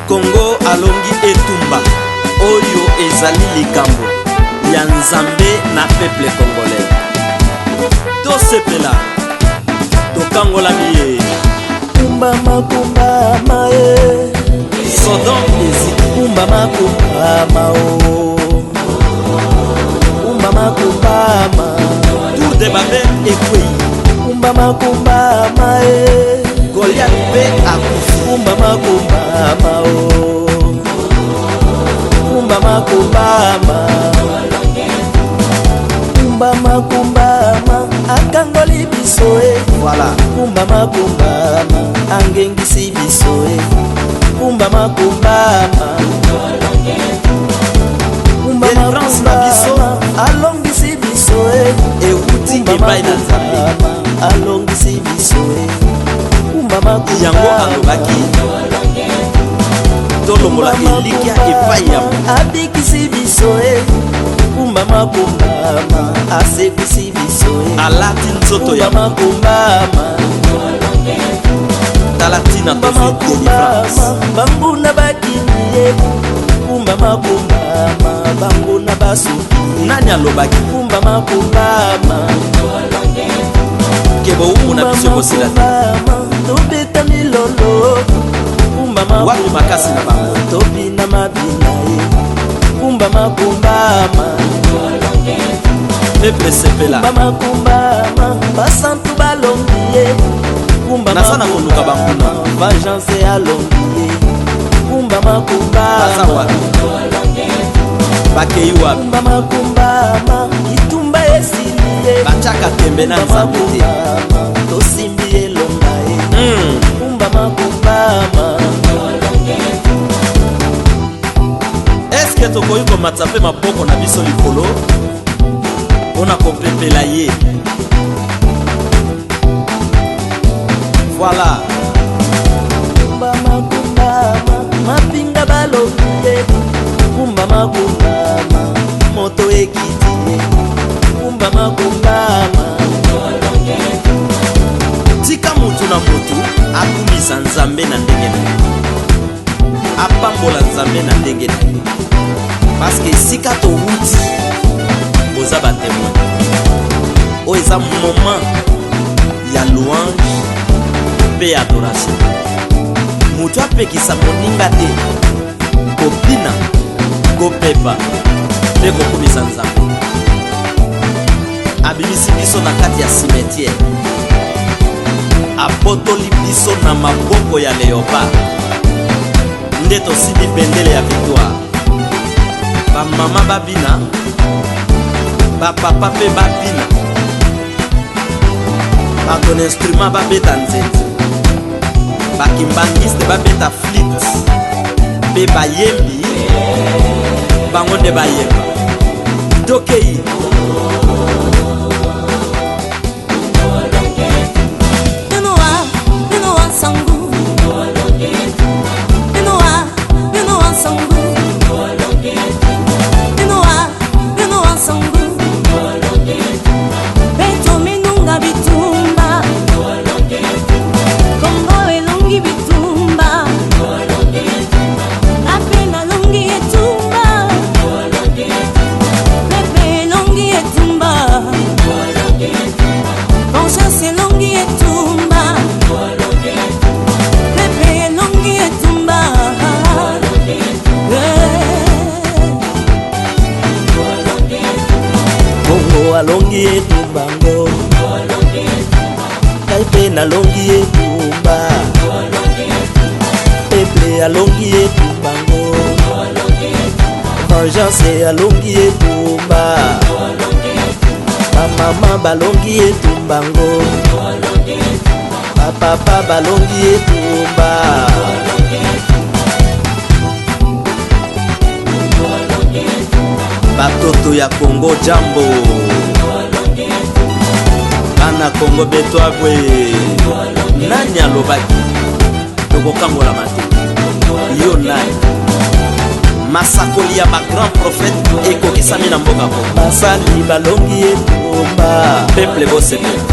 Congo alongi etumba oyo ezali likambo ya nzambe na peuple congolais. Tosepela tokangola miye kumbama kumbama Sodom eziki kumbama kumbama kumbama kumbama Tour de Babel ekwei kumbama kumbama Goliath pe akufi kumbama kumbama kumbama kumbama kumbama kumbama akangoli biso voilà kumbama kumbama angengisi biso kumbama kumbama kumbama kumbama alongisi biso euti epai na nzambe alongisi biso kumbama yango alobaki tolongola elikya epai ya abikisi biso kumbama kumbama asekisi biso alati nzoto ya kumbama kumbama talatina tofi délivrance bambuna bakiniye kumbama kumbama bambuna basuki nani alobaki kumbama kumbama kebo umuna biso kosila tobeta milolo kumbama wapi makasi na bango tobina mabina kumbama kumbama peuple sepela kumbama kumbama basantu balongiye kumbama nasana koluka banguna vengeance alongiye kumbama kumbama baza wapi bakei wapi kumbama kumbama itumba esiliye batiaka tembe na nzambe te tosimbi elonga kumbama kumbama eske tokoki komatisa mpe maboko na biso likolo mpona kopepela ye voilà kumbama kumbama mapinga balobiye kumbama kumbama moto ekitiye kumbama kumbama tika mutu na mutu akumisa nzambe na ndenge na ye apambola nzambe na ndenge na ye parceke esika towuti boza batemoin oyo eza moment ya louange mpe ya adoration mutu apekisa moninga te kobina kopepa mpe kokumisa nzambe abimisi biso na kati ya cimetière abotoli biso na maboko ya léopard nde tosimbi bendele ya victoire bamama babina bapapa mpe babina bato na instrument babeta nzete bakimbangiste babeta flit mpe bayembi bango nde bayemba tokei alongi etumbango kaipe nalongi etumba peple alongi etumbango vengeance alongi etumba bamama balongi etumbango bapapa balongi etumba batoto ya Congo jambo bana Congo betwabwe nani alobaki tokokangola mate yo nani masakoli ya bagrand prophète ekokisami na mboka ko basali balongi etumba peuple bosepela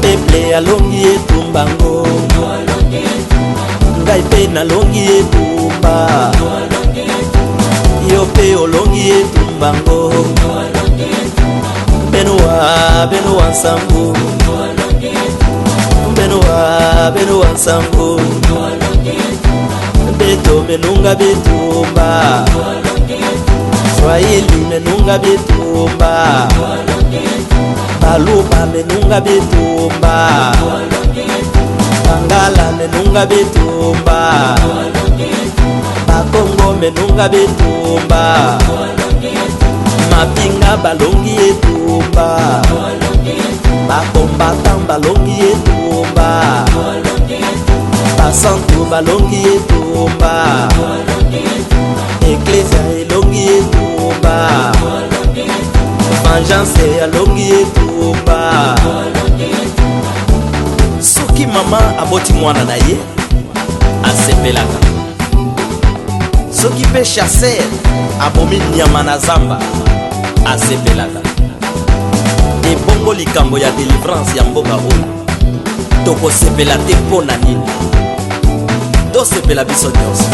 peuple alongi etumbango ngai pe nalongi etumba etumba yo pe olongi etumbango Benoa nsambu Benoa nsambu Beto menunga betumba Swahili menunga betumba Baluba menunga betumba Bangala menunga betumba Bakongo menunga betumba Mapinga balongi etumba Bakombatan balongi etumba Basantu balongi etumba Eklesia elongi etumba Vengeance alongi etumba. Soki mama aboti mwana na ye asepelaka. Soki pe chasser abomi nyama na zamba asepelaka. Ebongo likambo ya délivrance ya mboka oyo tokosepela te mpo na nini? Tosepela biso nyonso.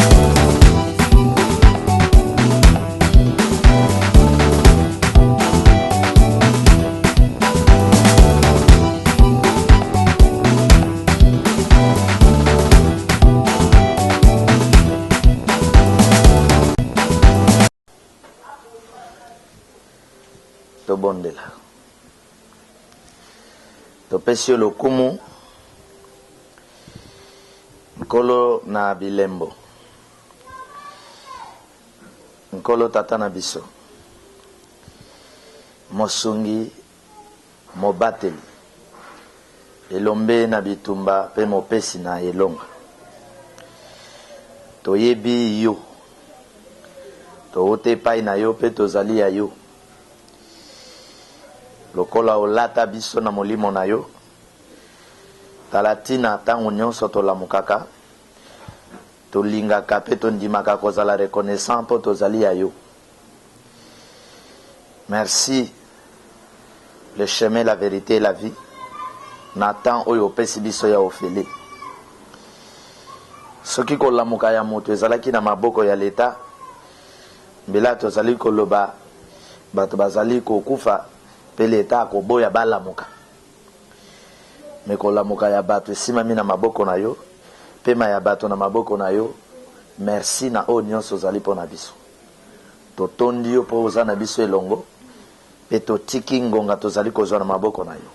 Tobondela topesi yo lokumu nkolo na bilembo, nkolo tata na biso, mosungi mobateli elombe na bitumba pe mopesi na elonga. Toyebi yo, toote pai na yo pe tozali ya yo. Lokola olata biso na molimo na yo, talatina tango nyonso tolamukaka, tolingaka pe tondimaka kozala reconnaissant po tozali ya yo. Merci, le chemin, la vérité et la vie. Nathan oyo pesi biso ya ofele. Soki kolamuka ya moto ezalaki na maboko ya leta, mbela tozali koloba bato bazali kokufa pe leta akoboya balamuka. Mekolamuka ya bato esimami na maboko na yo, pema ya bato na maboko na yo. Merci na o nyonso ozali po na biso. Totondi yo po oza na biso elongo, pe totiki ngonga tozali kozwa na maboko na yo.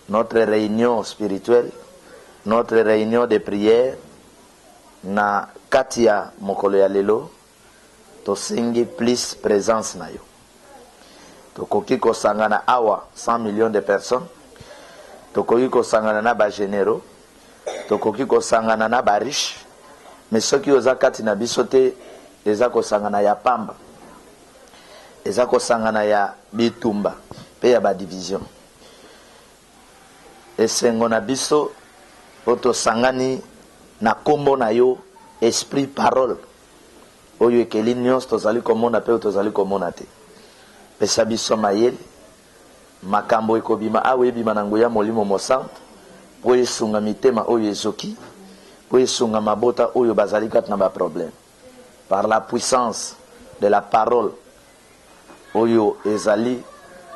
Notre réunion spirituelle, notre réunion de prière na kati ya mokolo ya lelo, tosengi plus présence na yo. Tokoki kosangana awa 100 millions de personnes, tokoki kosangana na ba généraux, tokoki kosangana na ba riche, mais soki oza kati na biso te, eza kosangana ya pamba, eza kosangana ya bitumba pe ya ba division. Esengo na biso oto sangani na kombo na yo esprit parole oyo ekeli nyonso tozali komona pe tozali komona te. Pesa biso mayele makambo ekobima awe ebima na nguya molimo mosantu po esunga mitema oyo ezoki, po esunga mabota oyo bazali kati na ba problème par la puissance de la parole oyo ezali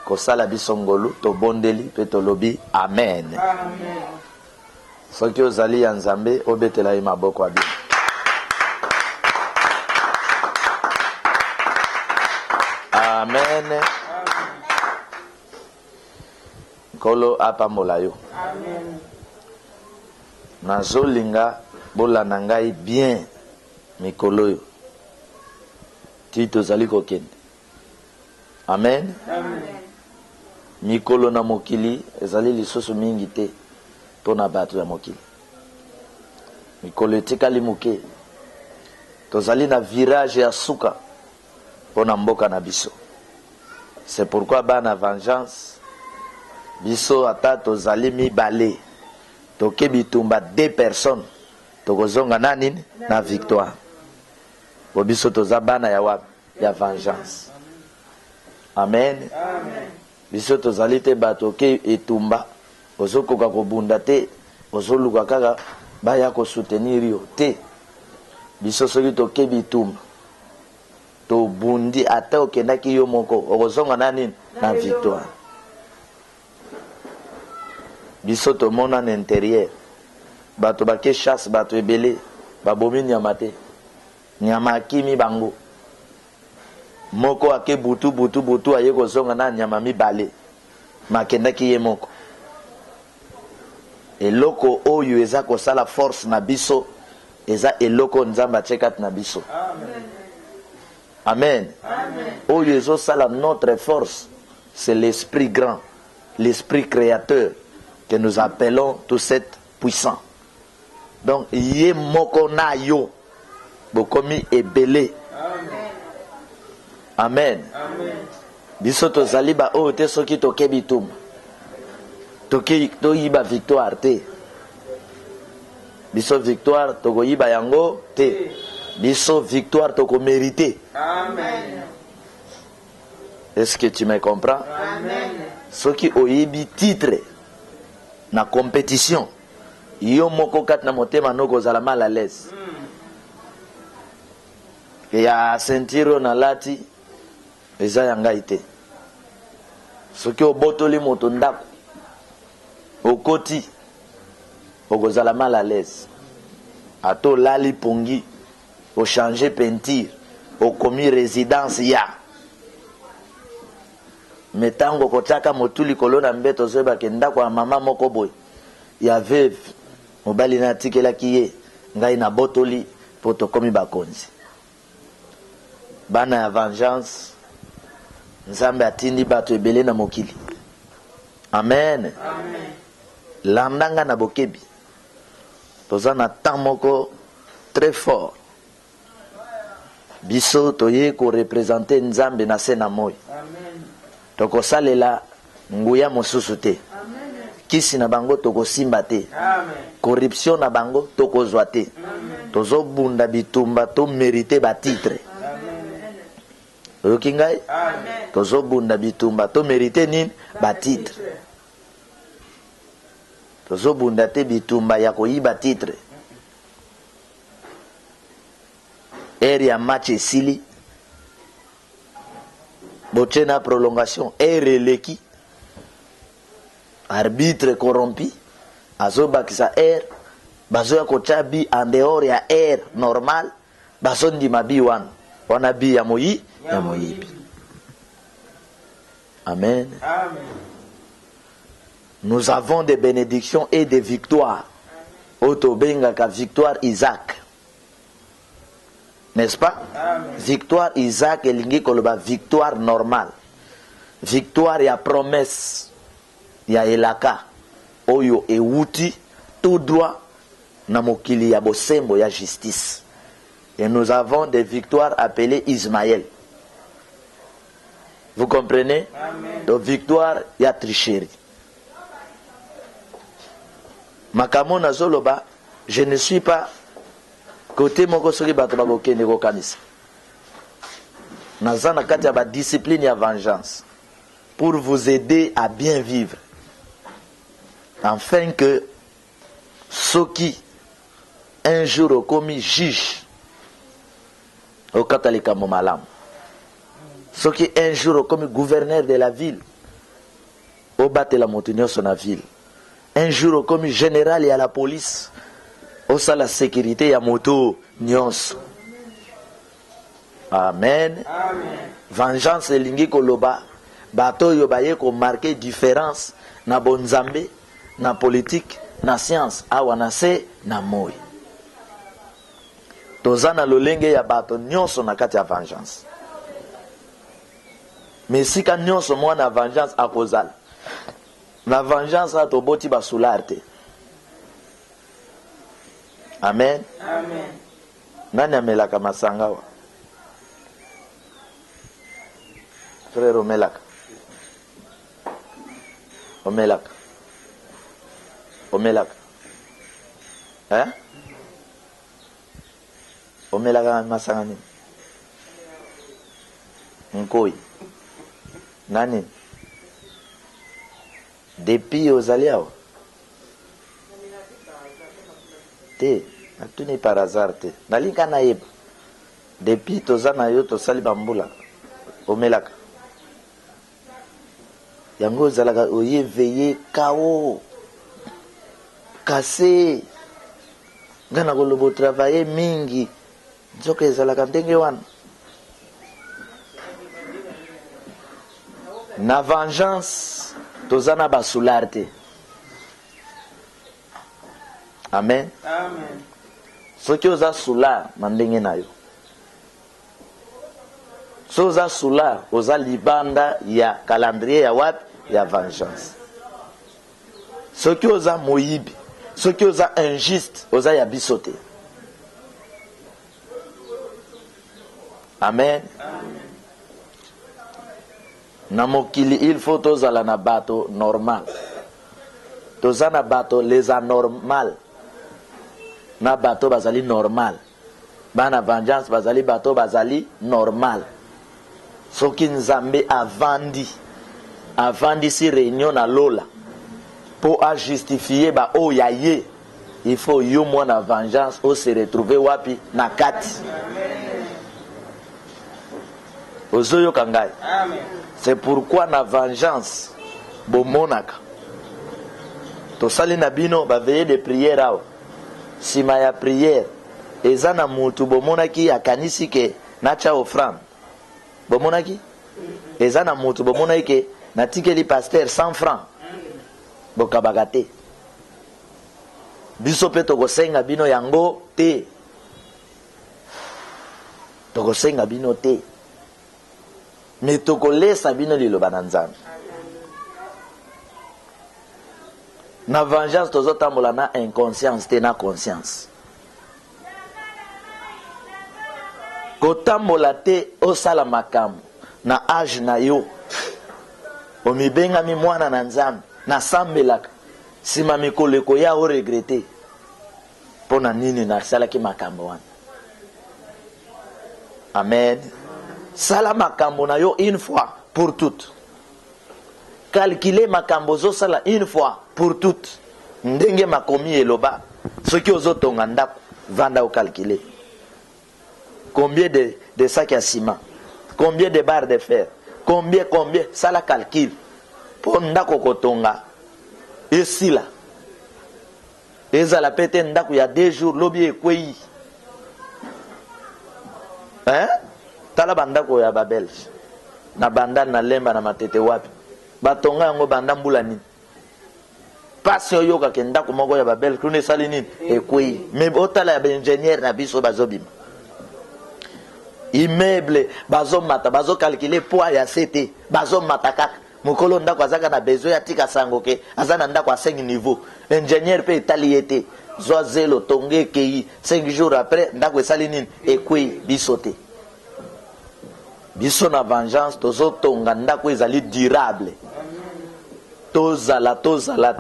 kosala biso ngolu tobondeli pe tolobi amen. Amen. Soki ozali ya Nzambe obetela ye maboko abi. Amen. Nkolo apambola yo. Amen. Nazolinga bolanda ngai bien mikolo yo ti tozali kokende. Amen. Amen. Mikolo na mokili ezali lisusu mingi te pona bato ya mokili. Mikolo etikali moke tozali na virage ya suka pona mboka na biso. C'est pourquoi bana vengeance biso ata tozali mibale toke bitumba 2 personnes tokozonga na nini na victoire. Po biso toza bana ya vengeance. Amen. Amen. Biso tozali te bato ke etumba ozokoka kobunda te, ozoluka kaka baya ko soutenir yo te. biso soki tokebi bitumba tobundi ata okendaki yo moko okozonga na nini na victoire. Biso tomona na intérieur bato bake chasse bato ebele babomi nyama te, nyama akimi bango moko ake butu aye kozonga na nyama mibale makendaki ye moko. Eloko oyo eza kosala force na biso eza eloko nzambe atyekati na biso. Amen. Oyo ezosala notre force, c'est l'esprit grand, l'esprit créateur que nous appelons tout cet puissant. Donc ye moko na yo bokomi ebele. Amen. Biso tozali ba oyo te soki tokebi bitumba toyiba victoire te. Biso victoire tokoyiba yango te. Biso victoire toko mérité. Amen. Est-ce que tu me comprends? Amen. Soki oyibi titre na compétition yo moko kat na motema noko zala mal à l'aise. Ya sentiro na lati eza yanga ite. Soki obotoli moto ndako okoti okozala mal à l'aise. Ato lali pongi o changer peinture o komi résidence ya metango kotaka motuli kolona mbeto zoba ke ndako ya mama moko boy ya veuve mobali na tikela kiye ngai na botoli poto komi bakonzi bana ya vengeance nzambe atindi bato ebele na mokili. Amen. Amen. Landanga na bokebi toza na temps moko très fort biso toye ko représenter nzambe na se na moi. Amen. Tokosalela nguya mosusu te. Amen. Kisi na bango tokosimba te. Amen. Corruption na bango tokozwa te. Tozobunda bitumba to mériter ba titre. Amen. Oyoki ngai? Amen. Tozobunda bitumba to mériter nini ba titre. Tozobunda te bitumba ya koyiba titre. Eri ya match esili bochena prolongation ereleki arbitre corrompu azobakisa bazoya kocha bi en dehors ya normal bazondima bi wana bi ya moyibi. Amen. Amen. Nous avons des bénédictions et des victoires. Otobengaka victoire Isaac. N'est-ce pas? Amen. Victoire Isaac elingi koloba victoire normale. Victoire ya promesse ya elaka oyo ewuti tout droit na mokili ya bosembo ya justice. Et nous avons des victoires appelées Ismaël. Vous comprenez? Amen. Donc victoire ya tricherie. Makamo nazoloba, je ne suis pas côté moko soki bato bakokende kokanisa. Naza na kati ya ba discipline ya vengeance pour vous aider à bien vivre. Afin que soki un jour okomi juge au katolika momalam. Soki un jour okomi gouverneur de la ville au batela moto nyonso na ville. Un jour comme général et à la police au sa la sécurité ya moto nyonso. Amen. Amen. Vengeance elingi koloba bato yo baye ko marquer différence na bonzambe na politique na science awa na se na moi. Tozana lolenge ya bato nyonso na kati ya vengeance. Mais si ka nyonso mwana vengeance akozala la vengeance a toboti basularte. Amen. Amen. Nani amelaka masanga wa? Frère omelaka. Omelaka. Omelaka. Hein? Omelaka masanga nini? Nkoi. Nani? Depuis aux alliés. Te. tout n'est par hasard te nalinga na yeba depuis toza na yo tosali bambula omelaka yango zalaka oye veiller kao kase ngana kolobo travailler mingi nzoka ezalaka ndenge wana na vengeance toza na basular te. Amen. Amen. Soki oza sular na ndenge na yo, so oza sular oza libanda ya calendrier ya wapi ya vengeance. Soki oza moyibi, soki oza injuste oza ya biso te. Amen. Amen. Na mokili il faut tozala na bato normal. Toza na bato les anormal. Na bato bazali normal. Bana vengeance bazali bato bazali normal. Soki nzambe avandi si réunion na lola pour a justifier ba o ya ye, il faut yo mwana vengeance o se retrouver wapi na kati. Ozoyo kangai. Amen. C'est pourquoi na vengeance bomonaka tosali na bino ba veiller de prière awa sima ya prière eza na mutu bomonaki akanisi ke nacha offrande bomonaki eza na mutu bomonaki ke natikeli pasteur 100 francs bokabaka te biso pe tokosenga bino yango te tokosenga bino te mais tokolesa bino liloba na nzambe na vengeance tozotambola na inconscience te na conscience kotambola te osala makambo na age na yo omibengami mwana na nzambe nasambelaka nsima mikolo ekoya oregrete mpo na nini nasalaki makambo wana. Amen. Sala makambo na yo une fois pour toutes. Calculer makambo zo sala une fois pour toutes. Ndenge makomi eloba. Soki ozotonga ndako vanda o calculer. Combien de sacs à ciment? Combien de barres de fer? Combien sala calcul. Po ndako kotonga esila. Ezala pete ndako ya 2 jours lobi ekwei. Hein? Tala bandako ya babelge na banda na lemba na matete wapi batonga yango banda mbula nini pasi oyoka ke ndako moko ya babelge kuna esali nini ekwei me otala ya ingénieur na biso bazobima immeuble bazomata bazokalkile poids ya CT bazomata kaka mokolo ndako azaka na besoin ya tika sango ke azana ndako a 5 niveau ingénieur pe etali ete zwa zelo tonge kei 5 jours après ndako esali nini ekwei biso te. Biso na vengeance tozotonga ndako ezali durable. Tozala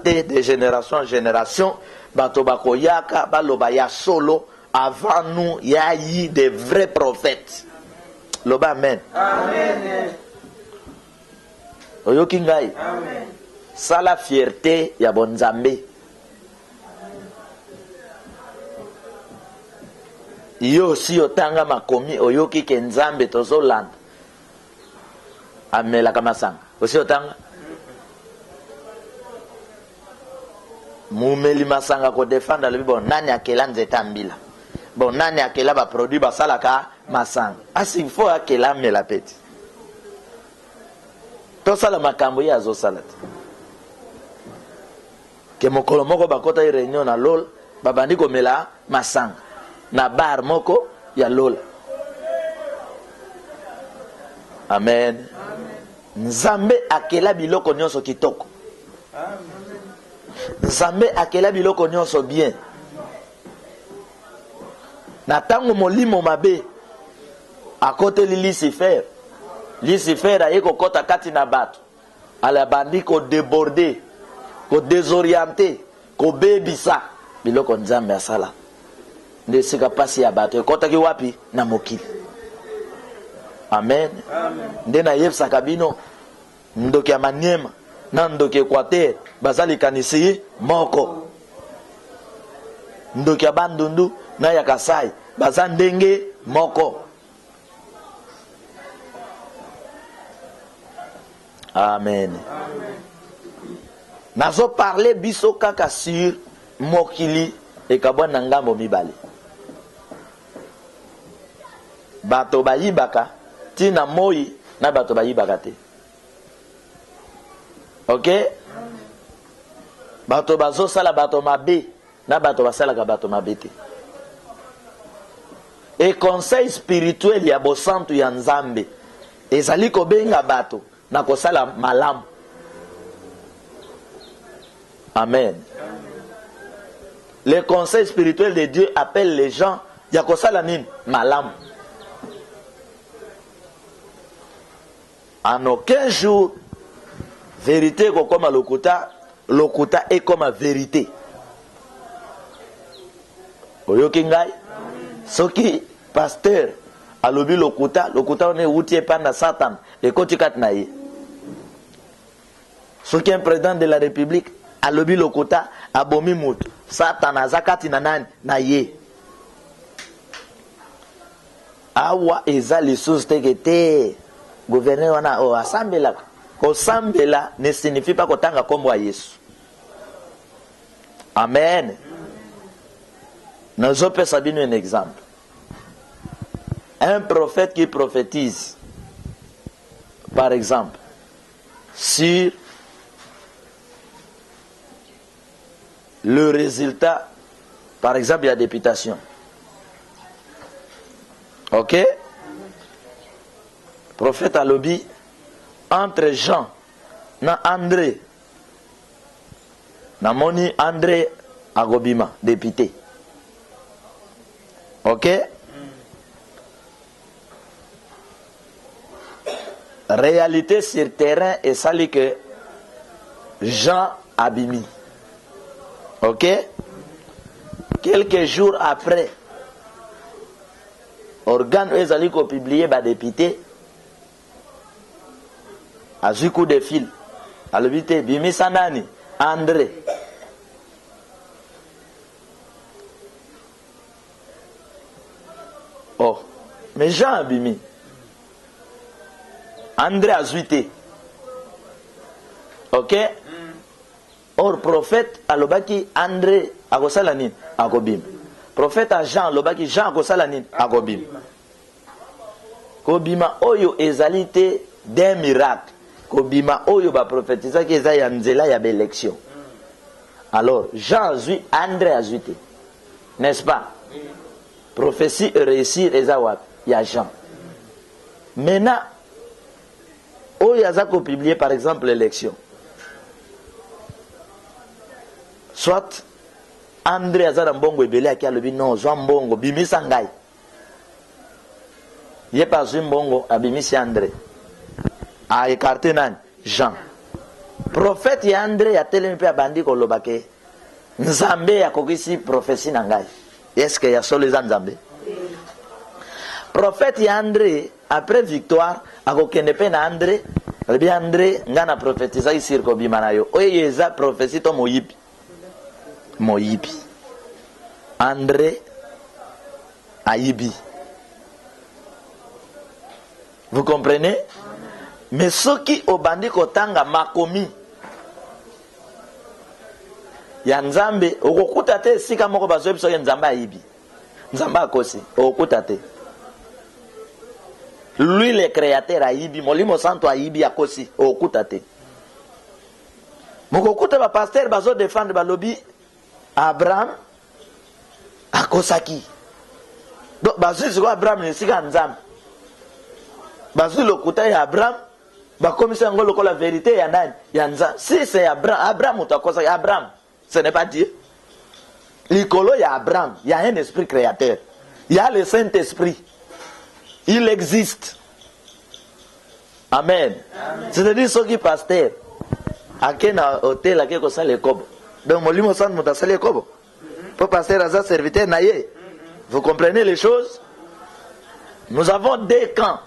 te de génération en génération bato bakoyaka baloba ya solo avant nous ya yi de vrais prophètes. Loba amen. Amen. Oyoki ngai. Amen. Sala fierté ya bonzambe. Yo si otanga makomi oyoki ke nzambe tozolanda amela kama sanga osi otanga mumeli masanga ko défendre le bon nani akela nzeta mbila bon nani akela ba produit basalaka masanga asi fo akela mela peti to sala makambo ya zo salati ke mokolo moko bakota i réunion na lol babandi ko mela masanga na bar moko ya lola. Amen. Nzambe akela biloko nyonso kitoko. Nzambe akela biloko nyonso bien. Na tango molimo mabe akoteli Lucifer. Lucifer aye kokota kati na bato. Ala bandi ko déborder, ko désorienter, ko bebisa biloko nzambe asala. Nde sika pasi ya bato ekotaki wapi na mokili. Amen. Amen. Nde na yebsa kabino ndoki ya Maniema na ndoki Equateur bazali kanisi moko. Ndoki ya Bandundu na ya Kasai baza ndenge moko. Amen. Nazo parler biso kaka sur mokili ekabwana ngambo mibale. Bato bayibaka tina moi na bato bayibaka te. Ok? Bato bazo sala bato mabe na bato basala ka bato mabe te. Et conseil spirituel ya bosantu ya Nzambe ezali kobenga bato na kosala malamu. Amen. Le conseil spirituel de Dieu appelle les gens ya kosala nini malamu. En aucun jour vérité comme lokuta est comme vérité. Oyoki ngai soki pasteur alobi lokuta on est outil panda Satan et kotikat na ye. Soki un président de la République alobi lokuta abomi mutu Satan azakati na nani na ye. Awa eza lisusu teke te gouverneur wana o asambela ko sambela ne signifie pas kotanga kombo ya Yesu. Amen. Nous avons un exemple. Un prophète qui prophétise, par exemple, sur le résultat, par exemple, il y a députation. Ok? Prophète a lobby entre Jean na André. Na moni André Agobima, député. Ok? Réalité sur terrain est celle que Jean Abimi. Ok? Quelques jours après, organe ezali ko publié ba député a vu coup de fil. A l'obité Bimi Sanani, André. Oh, mais Jean Abimi. André a zuité. Ok? Or, prophète a lobaki André a kosalanin a kobim. Prophète a Jean lobaki Jean a kosalanin a kobim. Kobima oyo ezalité d'un miracle. Kobima oyo ba prophétisa ki eza ya nzela ya bélection. Alors, Jean a zui, André a zuité. N'est-ce pas? Prophétie et réussir ezawat ya Jean. Maintenant, oyo azako publié par exemple l'élection. Soit André azara mbongo ebele aki alobi non zwa mbongo bimisa ngai. Ye pas zwi mbongo abimisi André. A écarté nani Jean. Prophète ya André ya telemi pe abandi koloba ke Nzambe ya kokisi prophétie na ngai. Est-ce que ya solo eza Nzambe? Prophète ya André après victoire akokende pe na André, alobi André ngana prophétisa isir ko bimana yo. Oyo eza prophétie to moyibi. Moyibi. André Ayibi. Vous comprenez? Mais ceux qui obandi kotanga makomi ya Nzambe okokuta te sika moko bazwe biso ya Nzambe Ayibi. Nzambe akosi okokuta te. Lui le créateur Ayibi, Molimo Santo Ayibi akosi okokuta te. Mokokuta ba pasteur bazo défendre ba lobby Abraham akosaki. Donc bazu ziko Abraham ni sika Nzambe. Bazu lokuta ya Abraham bakomisa ngolo ko la vérité ya nani ya Nzambe. Si c'est Abraham utakosa Abraham, ce n'est pas Dieu. L'icolo ya Abraham, il y a un esprit créateur. Il y a le Saint-Esprit. Il existe. Amen. C'est-à-dire ceux qui pasteur à quel hôtel à quel cosa le kobo. Donc molimo san mutasale kobo. Pour pasteur à ça serviteur naïe. Vous comprenez les choses? Nous avons deux camps.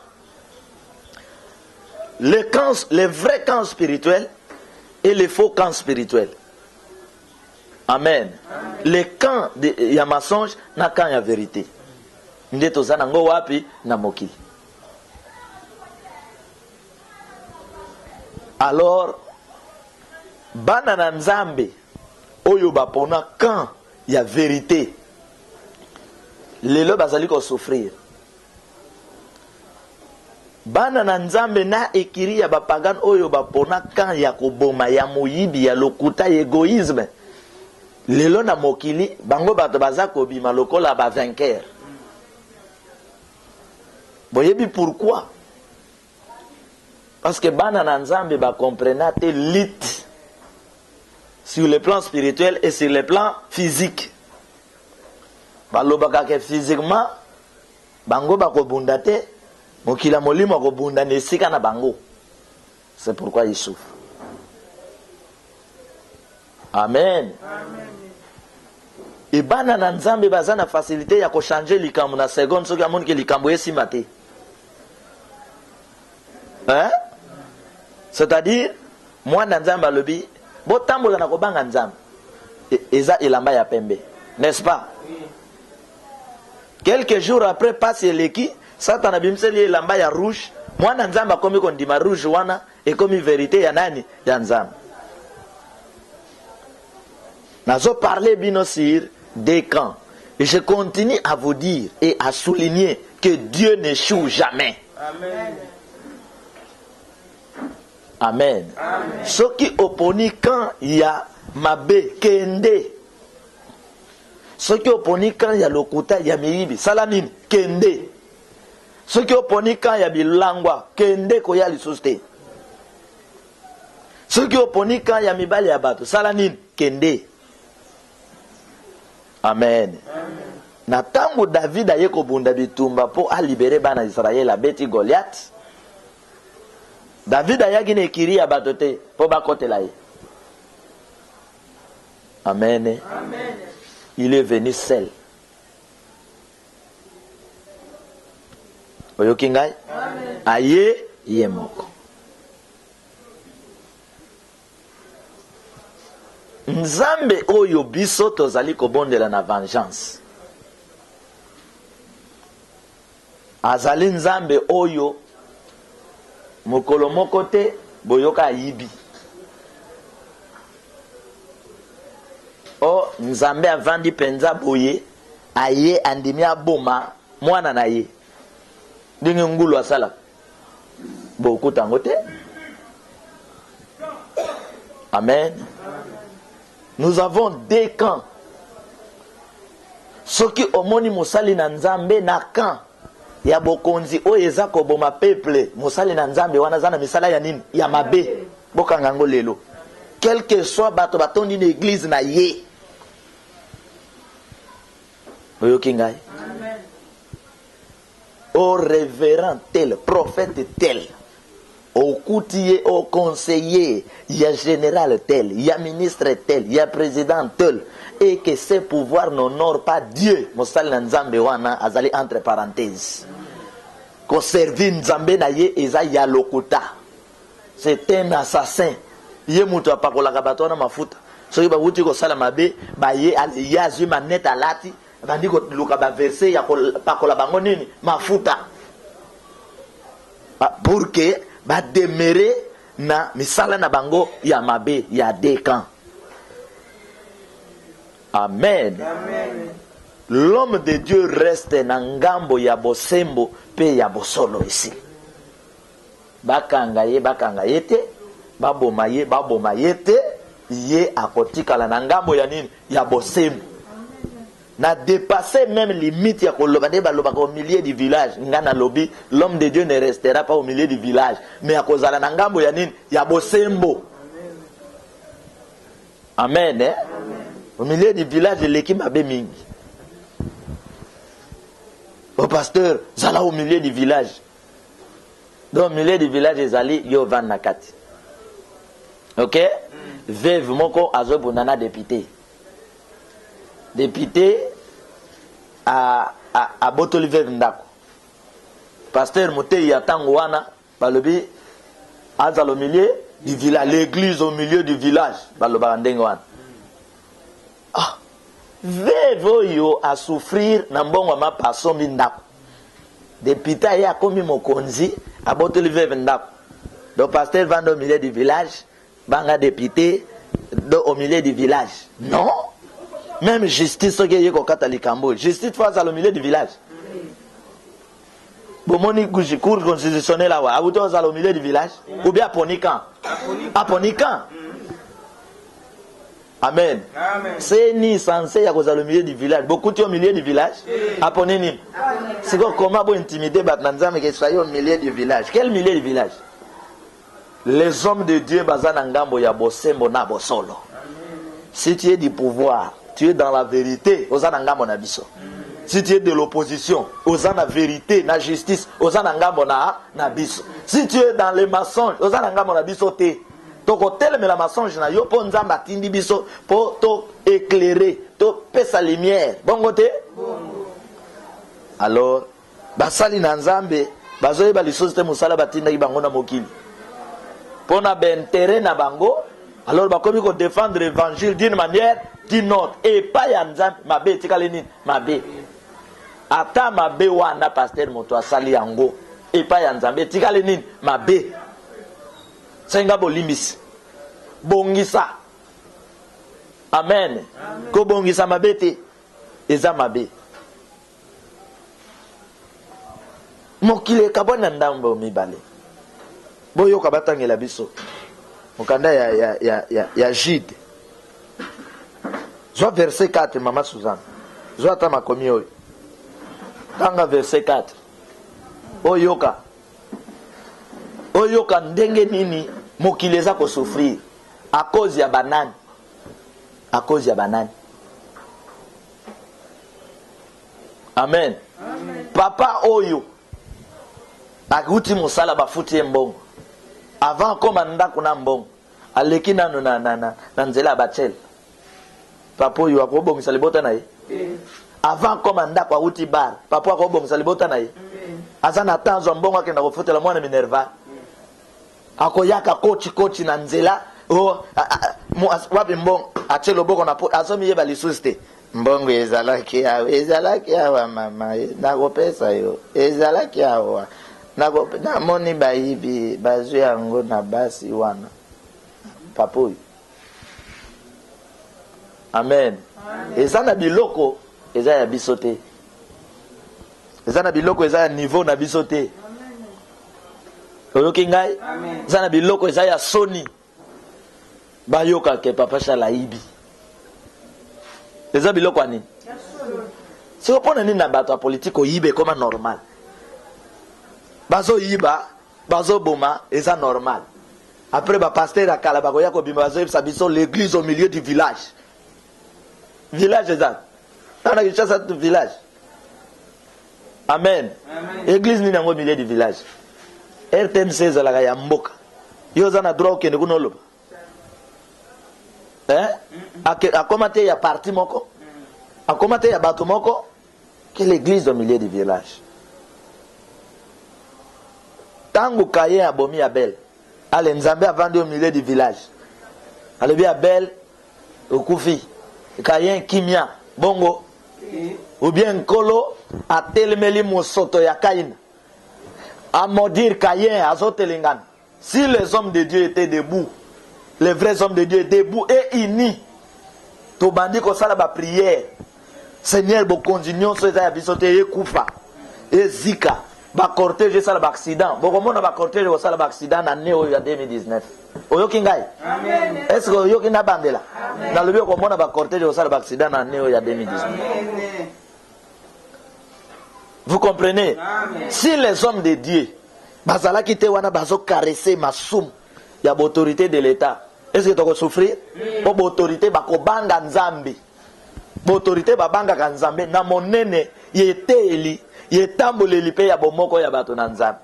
Le vrai camp spirituel et le faux camp spirituel. Amen. Le camp ya mensonge na camp ya vérité. Nde toza nango wapi na mokili. Alors bana na nzambe oyo bapona camp ya vérité. Lelo bazali ko souffrir. Bana na nzambe na ekiri ya bapagan oyo bapona camp ya koboma ya moyibi ya lokuta égoïsme. Lelo na mokili bango bato baza kobima lokola ba vainqueur. Boyebi pourquoi? Parce que bana na nzambe ba comprena te lit sur le plan spirituel et sur le plan physique. Balobaka ke physiquement bango bakobunda te, mokila molimo kobunda nesika na bango. C'est pourquoi ils souffrent. Amen. Amen. Et bana na nzambe baza na facilité ya ko changer likambo na seconde soki amoni ke likambo esima te. Hein? C'est-à-dire moi na nzambe alobi bo tambola na kobanga nzambe. Eza elamba ya pembe, n'est-ce pas? Oui. Quelques jours après passe leki Satan abimseli elamba ya rouge, moi na nzambe akomi kondima rouge wana ekomi vérité ya nani? Ya nzambe. Nazo parler bino sur des camps. Et je continue à vous dire et à souligner que Dieu n'échoue jamais. Amen. Amen. Amen. Ce qui opponi quand il y a mabe kende. Ce qui opponi quand il y a lokuta il y a miibi salamin kende. Ce qui opponi quand il y a bilangwa kende ko ya lisuste. Ce qui opponi quand il y a mibali ya bato salamin kende. Amen. Amen. Na tangu David aye kobunda bitumba po a libéré bana Israël a beti Goliath. David ayaki ne kiri ya bato te po bakotela ye. Amen. Amen. Il est venu seul. Oyoki ngai? Amen. Aye ye moko. Nzambe oyo biso tozali kobondela na vengeance. Azali nzambe oyo mokolo moko te boyoka ayibi. O nzambe avandi penza boye aye andimi aboma mwana na ye. Ndenge ngulu asala. Bokuta ngote. Amen. Nous avons deux camps. Ceux qui omoni musali na nzambe na camp ya bokonzi oyo eza koboma peuple musali na nzambe wana zana misala ya nini ya mabe bokanga ngo lelo. Quel que soit bato batondi na église na ye. Oyoki ngai? Amen. Au révérend tel, prophète tel, au courtier, au conseiller, il y a général tel, il y a ministre tel, il y a président tel, et que ce pouvoir n'honore pas Dieu. Mosali na nzambe wana azali entre parenthèses. Ko servi nzambe na ye eza ya lokuta. C'est un assassin. Ye mutu apakolaka bato wana mafuta. Soki babuti ko sala mabe, ba ye aliazi manete alati, bandi ko luka ba verset ya pakola bango nini mafuta. Pour que ba demeurer na misala na bango ya mabe ya dekan. Amen. Amen. L'homme de Dieu reste na ngambo ya bosembo pe ya bosolo ici. Bakanga ye te, baboma ye te, ye akotikala na ngambo ya nini ya bosembo. Na dépassé même limite ya koloba de baloba au milieu du village. Ngana lobi, l'homme de Dieu ne restera pas au milieu du village, mais à cause de la ngambo ya nini ya bosembo. Amen. Amen. Au milieu du village, l'équipe abe mingi. Au pasteur, zala au milieu du village. Donc au milieu du village, ezali yo van nakati. OK? Veuve moko azo bonana député. Député à Botoli veuve ndako. Pasteur Moutei yatango wana balobi azala au milieu du village, l'église au milieu du village baloba ndengo wana. veuve oyo a souffrir na mbongo ma pasombi ndako depuis aye akomi mokonzi aboteli veuve ndako donc pasteur vanda au milieu du village banga député au milieu du village non même justice soki eye kokata likambo justice fois au milieu du village bomoni cour constitutionnel awa abuti ozala au milieu du village ou bien aponi quand Amen. C'est ni censé ya kozala au milieu du village. Beaucoup au milieu du village. Apone nini? C'est comment vous intimider Batnanzame que soyez au milieu du village. Quel milieu du village? Les hommes de Dieu bazana ngambo ya bosembo na bosolo. Si tu es du pouvoir, tu es dans la vérité, ozana ngambo na biso. Si tu es de l'opposition, ozana vérité, na justice, ozana ngambo na biso. Si tu es dans les mensonges, ozana ngambo na biso te. Toko teleme la mensonge na yo po nzamba tindi biso po to éclairer, to pesa lumière. Bongo te? Alors, basali na nzambe, bazoye ba lisusu te musala batinda ki bango na mokili. Pona bentere na bango, alors bakomi ko défendre l'évangile d'une manière d'une autre. Et pas ya nzambe, mabe tikale nini? Mabe. Ata mabe wana pasteur moto asali yango. Et pas ya nzambe tikale nini? Mabe. Senga bolimbisi bongisa amen ko bongisa mabete eza mabe mokile kabona ndambo mibale boyo kabatangela biso mokanda ya Jude zo verset 4 mama Suzanne zo ata makomi oyo tanga verset 4 oyoka ndenge nini mokili eza ko souffrir à cause ya banani amen papa oyo akuti mosala bafuti ye mbongo avant koma ndako na mbongo aleki nano na nzela ya bachele papa oyo akobongisa libota na ye avant koma ndako akuti bar papa akobongisa libota na ye aza na tanzo mbongo akenda kofutela mwana Minerva akoyaka kochi na nzela wapi mbongo atie loboko na po asomi yeba lisusu te mbongo ezalaki awa mama nakopesa yo ezalaki awa namoni bayibi bazwi yango na basi wana papoyi amen eza na biloko eza ya biso te eza na biloko eza ya niveau na biso te oyoki ngai eza na biloko eza ya soni bayoka ke papa shala ibi eza biloko ani siko mpona nini na bato ya politike oyibe koma normal bazoyiba bazoboma eza normal après bapaster ya kala bakoya kobima bazoyebisa biso l'église au milieu du village eza tana Kinshasa tu village amen église nini yango au milieu du village RTNC ezalaka ya mboka yo oza na droit okende kuna oloba akoma te ya parti moko akoma te ya bato moko que l'église au milieu du village tango Kayen abomi Abel ale nzambe avandi au milieu du village alobi Abel okufi Kayen kimia bongo ou bien nkolo atelemeli mosoto ya Kaina à maudire Kayen azotelengana. Si les hommes de Dieu étaient debout, les vrais hommes de Dieu debout et unis, to bandi ko sala ba prière, Seigneur bo continuons so za bisote e kufa e zika ba cortège sala ba accident bo komona ba cortège ko sala ba accident na neo ya 2019 oyoki ngai amen est-ce que oyoki na bandela na lobi ko mona ba cortège ko sala ba accident na neo ya 2019 amen. Vous comprenez? Amen. Si les hommes de Dieu bazala kite wana bazo caresser masum ya autorité de l'État, est-ce que tu vas souffrir? Pour autorité bako banga nzambe. Autorité babanga ka nzambe na monene yeteli yetamboleli pe ya bomoko ya bato na nzambe.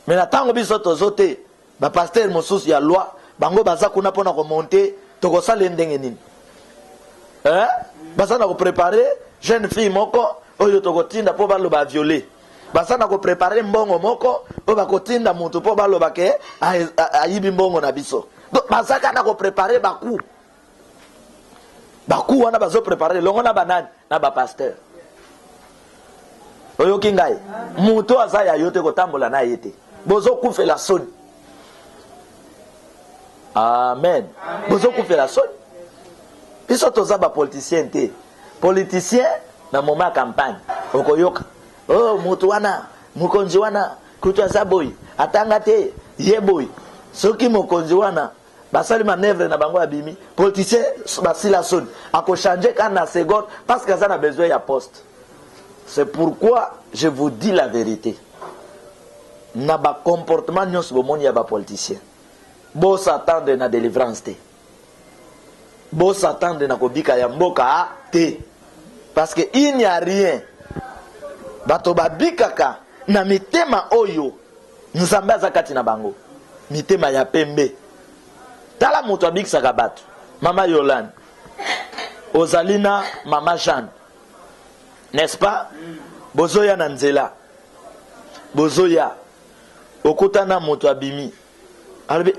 Mais na tango biso tozote ba pasteur mosusu ya loi bango baza kuna pona ko monter toko sala ndenge nini? Baza na ko préparer jeune fille moko oyo tokotinda po baloba violer basana ko préparer mbongo moko o bakotinda mutu po baloba ke ayibi mbongo na biso donc basaka na ko préparer baku baku wana bazo préparer longo na banani na ba pasteur oyoki ngai muto aza ya yote kotambola na yete bozo kufela soni. Amen. Bozo kufela soni. Biso toza ba politicien te. Politicien na moment campagne okoyoka oh mutu wana mukonzi wana kutu aza boy atanga te ye boy soki mokonzi wana basali manœuvre na bango abimi politicien basila soni ako changer quand na seconde parce que ça a besoin ya poste. C'est pourquoi je vous dis la vérité. Na ba comportement nyos bomoni ya ba politicien. Bo s'attendre na délivrance te. Bo s'attendre na kobika ya mboka te. Parce que il n'y a rien. Bato babikaka na mitema oyo nzambe azakati na bango. Mitema ya pembe. Tala moto abikisaka bato. Mama Yolande. Ozalina Mama Jeanne. N'est-ce pas? Bozoya na nzela. Bozoya. Okutana moto abimi. Albi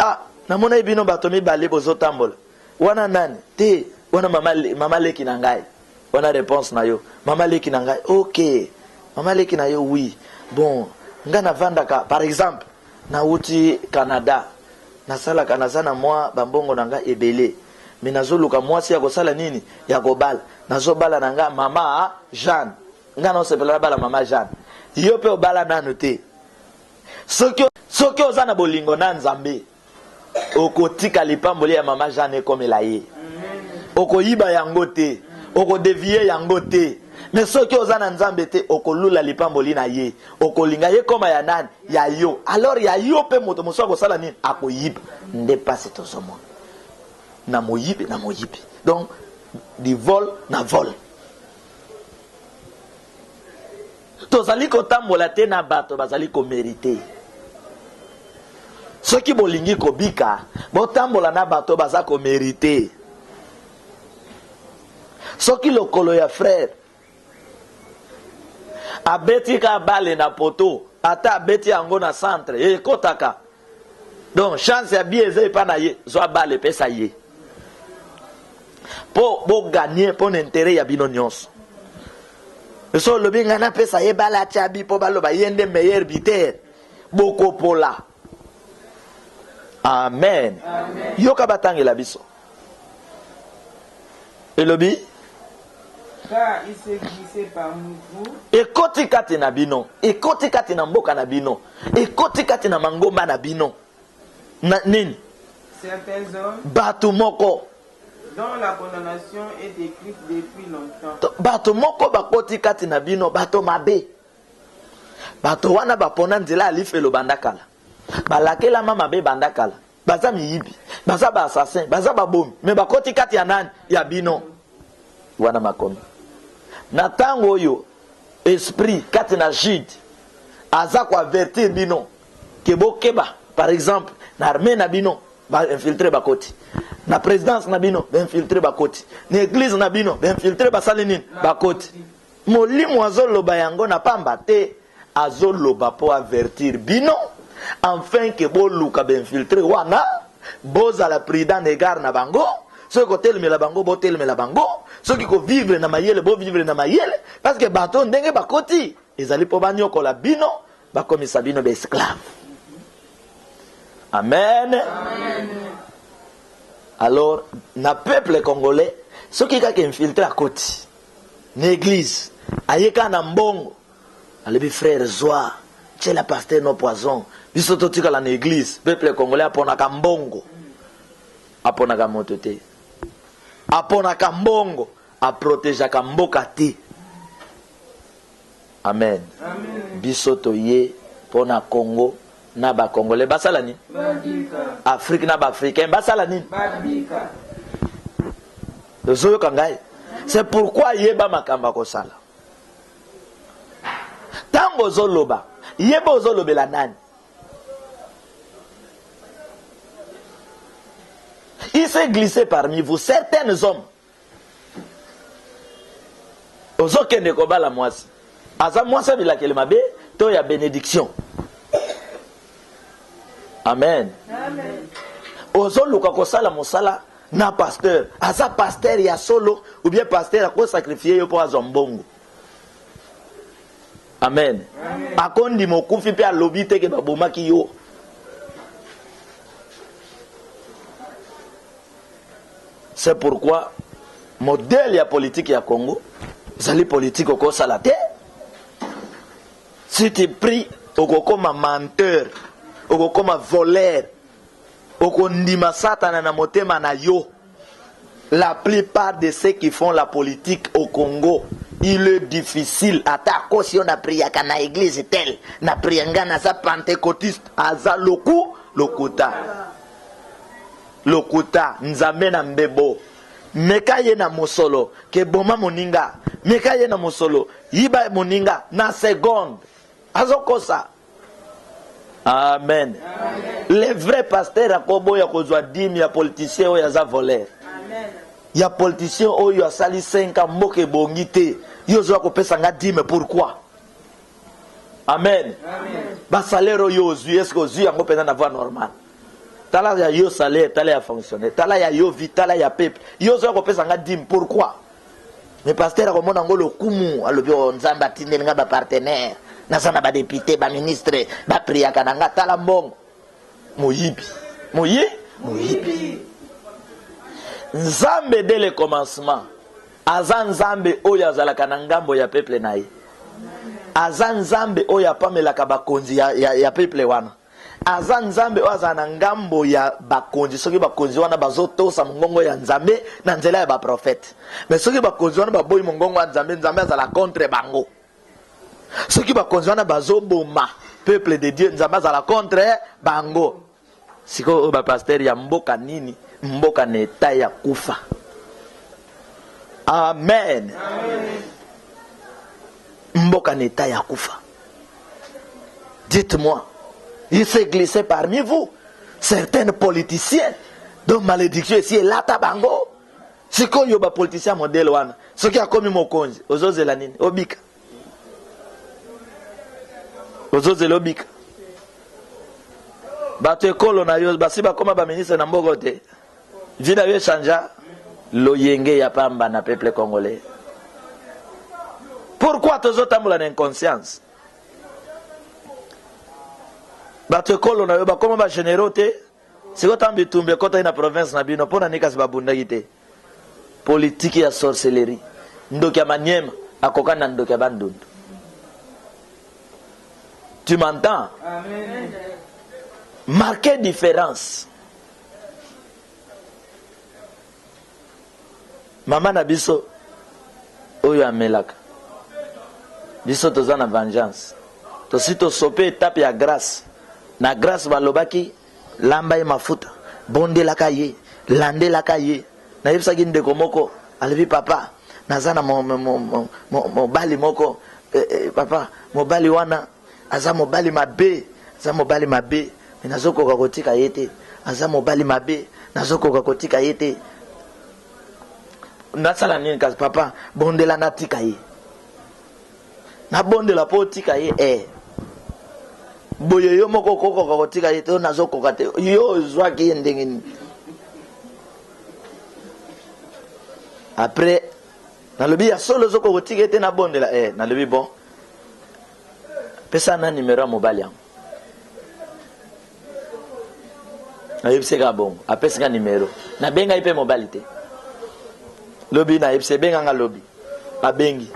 namona ibino bato mibale bozo tambola. Wana nani? Te wana mama leki na ngai. Wana réponse na yo. Mama leki na ngai. OK. Mama leki na yo oui. Bon, nga na vandaka par exemple na uti Canada. Na sala kanaza na moi bambongo na ngai ebele. Mais nazoluka mwasi ya kosala nini? Ya kobala. Nazobala na nga Mama Jeanne. Nga no sepela bala Mama Jeanne. Yo pe obala nanu te. Soki oza na bolingo na Nzambe. Okotika lipamboli ya Mama Jeanne ekomela ye. Okoyiba yango te. Okodevier yango te. Mais soki oza na Nzambe te okolula lipamboli na ye. Okolinga ye koma ya nani? Ya yo. Alors ya yo pe moto moso akosala nini? Akoyiba. Ndepase tozomo. Na moyibe. Donc du vol na vol. Tozali kotambola te na bato bazali ko mériter. Soki bolingi kobika, botambola na bato baza ko mériter. Soki lokolo ya frère abeti ka bale na poto, ata abeti yango na centre, kotaka. Donc chance ya bieze pa na ye, zo bale pesa ye. Po bo gagner pour l'intérêt ya bino nyonso. So lobi ngana pesa ye bala chabi po baloba yende meilleur biter. Boko pola. Amen. Amen. Yoka batangela biso. Et lobi car il s'est glissé parmi vous. Ekoti kati na bino. Ekoti kati na mboka na bino. Ekoti kati na mangomba na bino. Na nini? Certains hommes batu moko dont la condamnation est écrite depuis longtemps. Bato moko bakoti kati na bino bato mabe. Bato wana bapona nzela alifelo bandakala. Balakela mama be bandakala. Baza miyibi, baza ba assassin, baza babomi, mais bakoti kati ya nani? Ya bino. Wana makomi. Na tango yo esprit kati na Jude aza ko avertir bino ke bokeba par exemple na armée na bino ba infiltrer bakoti. Na présidence na bino ba infiltrer bakoti. Na église na bino ba infiltrer basali nini? Bakoti. Molimo azoloba yango na pamba te azoloba po avertir bino enfin que boluka ba infiltrer wana boza la prudent égard na bango. Ceux qui ont la bango, bo la bango. Ceux qui vivent na mayele, bo vivre na mayele. Parce que baton ndenge bakoti. Ils allaient pour banyo ko la bino, ba comme sabino be esclave. Amen. Amen. Alors, na peuple congolais, ceux qui ont infiltré à côté, l'église, ayeka na mbongo, alebi frère Zoa, c'est la pasteur no poison. Bisoto tika la l'église, peuple congolais apona ka mbongo. Apona ka motote. Apona ka mbongo, a protéger ka mboka te. Amen. Amen. Bisoto ye pona Congo na ba congolais basala ni? Babika. Afrique na ba africain basala ni? Babika. Zoyo kangai. C'est pourquoi yeba makamba ko sala. Tango zoloba, yeba zolobela nani? Il s'est glissé parmi vous certains hommes. Ozokende ko bala mwasi. Aza mwasi bila kelemabe to ya bénédiction. Amen. Amen. Ozoluka ko sala mosala na pasteur aza pasteur ya solo ou bien pasteur ako sacrifier yo pour azombongo. Amen. Akondi mokufi pe alobi te ke babomaki yo. C'est pourquoi modèle ya politique ya Congo, zali politique oko salate. Si tu pries, oko comme menteur, oko comme voleur, oko ndima satana na motema na yo. La plupart de ceux qui font la politique au Congo, il est difficile. Atako si on a prié à na église telle, na prié ngana za pentecôtiste, aza lokuta. Lokuta nzambe na mbebo. Meka ye na mosolo ke boma moninga. Meka ye na mosolo yiba moninga na seconde. Azokosa. Amen. Les vrais pasteurs akobo ya kozwa dîme ya politicien o ya za voleur. Ya politicien oyo asali 5 ans mboke bongi te yo zo kopesa nga dîme pourquoi? Amen. Ba salaire oyo ozwi est-ce que ozwi yango pena na voie normale? Tala ya yo salaire, tala ya fonctionnaire, tala ya yo vie, tala ya peuple. Yo zo kopesa nga dîme pourquoi? Mais pasteur akomona ngo lokumu alobi nzamba tindeli nga ba partenaire, nasana ba député, ba ministre, ba priaka nga tala mbongo. Moyibi. Moyibi. Nzambe dès le commencement aza nzambe oyo azalaka na ngambo ya peuple na ye. Aza nzambe oyo apamelaka bakonzi ya peuple wana. Aza nzambe oyo aza na ngambo ya bakonzi soki bakonzi wana bazotosa mongongo ya nzambe na nzela ya baprofete. Mais soki bakonzi wana baboyi mongongo ya nzambe, nzambe azala contre bango. Soki bakonzi wana bazoboma peuple de Dieu, nzambe azala contre bango. Siko oyo bapasteur ya mboka nini? Mboka neta ya kufa. Amen. Mboka neta ya kufa. Dites-moi, il s'est glissé parmi vous certains politiciens dont malédiction ici est là tabango. C'est quoi yoba politicien modèle wana? Ce qui a commis mokonzi, ozoze la nini? Obika. Ozoze l'obika. Bato ekolo na yo basi ba koma ba ministre na mbogo te. Vina yo chanja loyenge ya pamba na peuple congolais. Pourquoi tozotambola na inconscience? Bato ekolo na yo ba koma ba généraux te. Siko tambi tumbe kota ina province na bino pona nika sibabundaki te. Politique ya sorcellerie. Ndoki ya Maniema akoka na ndoki ya Bandundu. Tu m'entends? Amen. Marquez différence. Maman na biso oyo amelaka. Biso toza na vengeance. Tosi tosope étape ya grâce. Na grâce balobaki lamba ye mafuta. Bondelaka ye, landelaka ye. Na yebisaki ndeko moko alebi papa nazana mobali moko papa mobali wana aza mobali mabe, aza mobali mabe. Nazokoka kotika yete aza mobali mabe, nazokoka kotika yete. Nasala nini kasi papa bondela natika ye. Na bondela po tika ye boye yo moko kokoka kotika yete nazokoka te yo zwaki ye ndenge nini. Après nalobi ya solo zoko kotika yete na bondela nalobi bon pesa na numéro mobile yango. Na yebiseka bongo apesika numéro na benga ipe mobilité lobi na yebise benga nga lobi abengi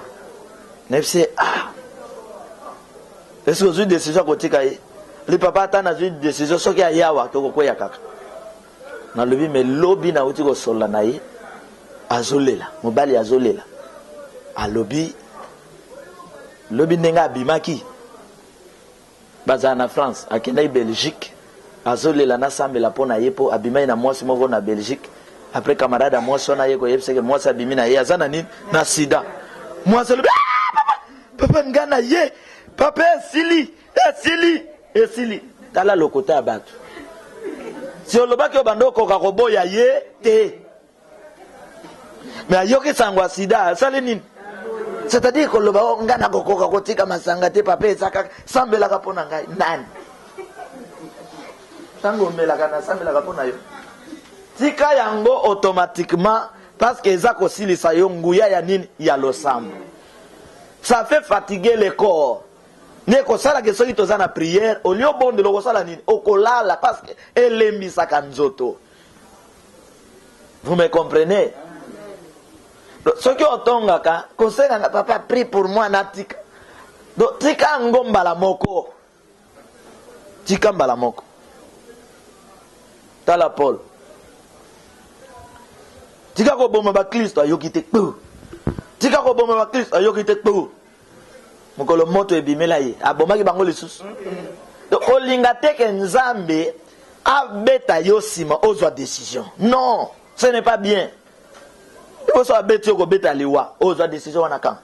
na yebise est-ce que une décision kotika ye le papa atana une décision soki ya yawa to kokoya kaka na lobi mais lobi na uti ko sola na ye azolela mobali azolela alobi lobi nenga abimaki baza na France akenda Belgique azolela na sambela pona yepo abimai na mwasi moko na Belgique. Après camarade mwasi wana yeko yebiseke mwasi abimi na ye azana nini na sida. Mwasi lobi papa ngana ye papa esili tala lokota abatu. Si olobaki obandoko kakoboya ye te. Mais ayoki sangwa sida sale nini? C'est-à-dire que loba ngana kokoka kotika masanga te papa esaka sambela kapona ngai nani? Tango mela kana sambela kapona yo. tika yango automatiquement parce que eza kosilisa yo nguya ya nini ya losambo. Ça fait fatiguer le corps. Ne kosala ke soki toza na prière au lieu bonde lo kosala nini okolala parce que elembisaka nzoto. Vous me comprenez? Soki otongaka kosenga papa prie pour moi na tika. Donc tika ngomba la moko. Tika mbala moko. Tala Paul. Tika ko boma ba Kristo ayoki te kpo. Tika ko boma ba Kristo ayoki te kpo. Mokolo moto ebimela ye abomaki bango lisusu. Donc olinga te ke Nzambe abeta yo sima ozwa décision. Non, ce n'est pas bien. Il faut soit bête ko beta liwa ozwa décision wana kan.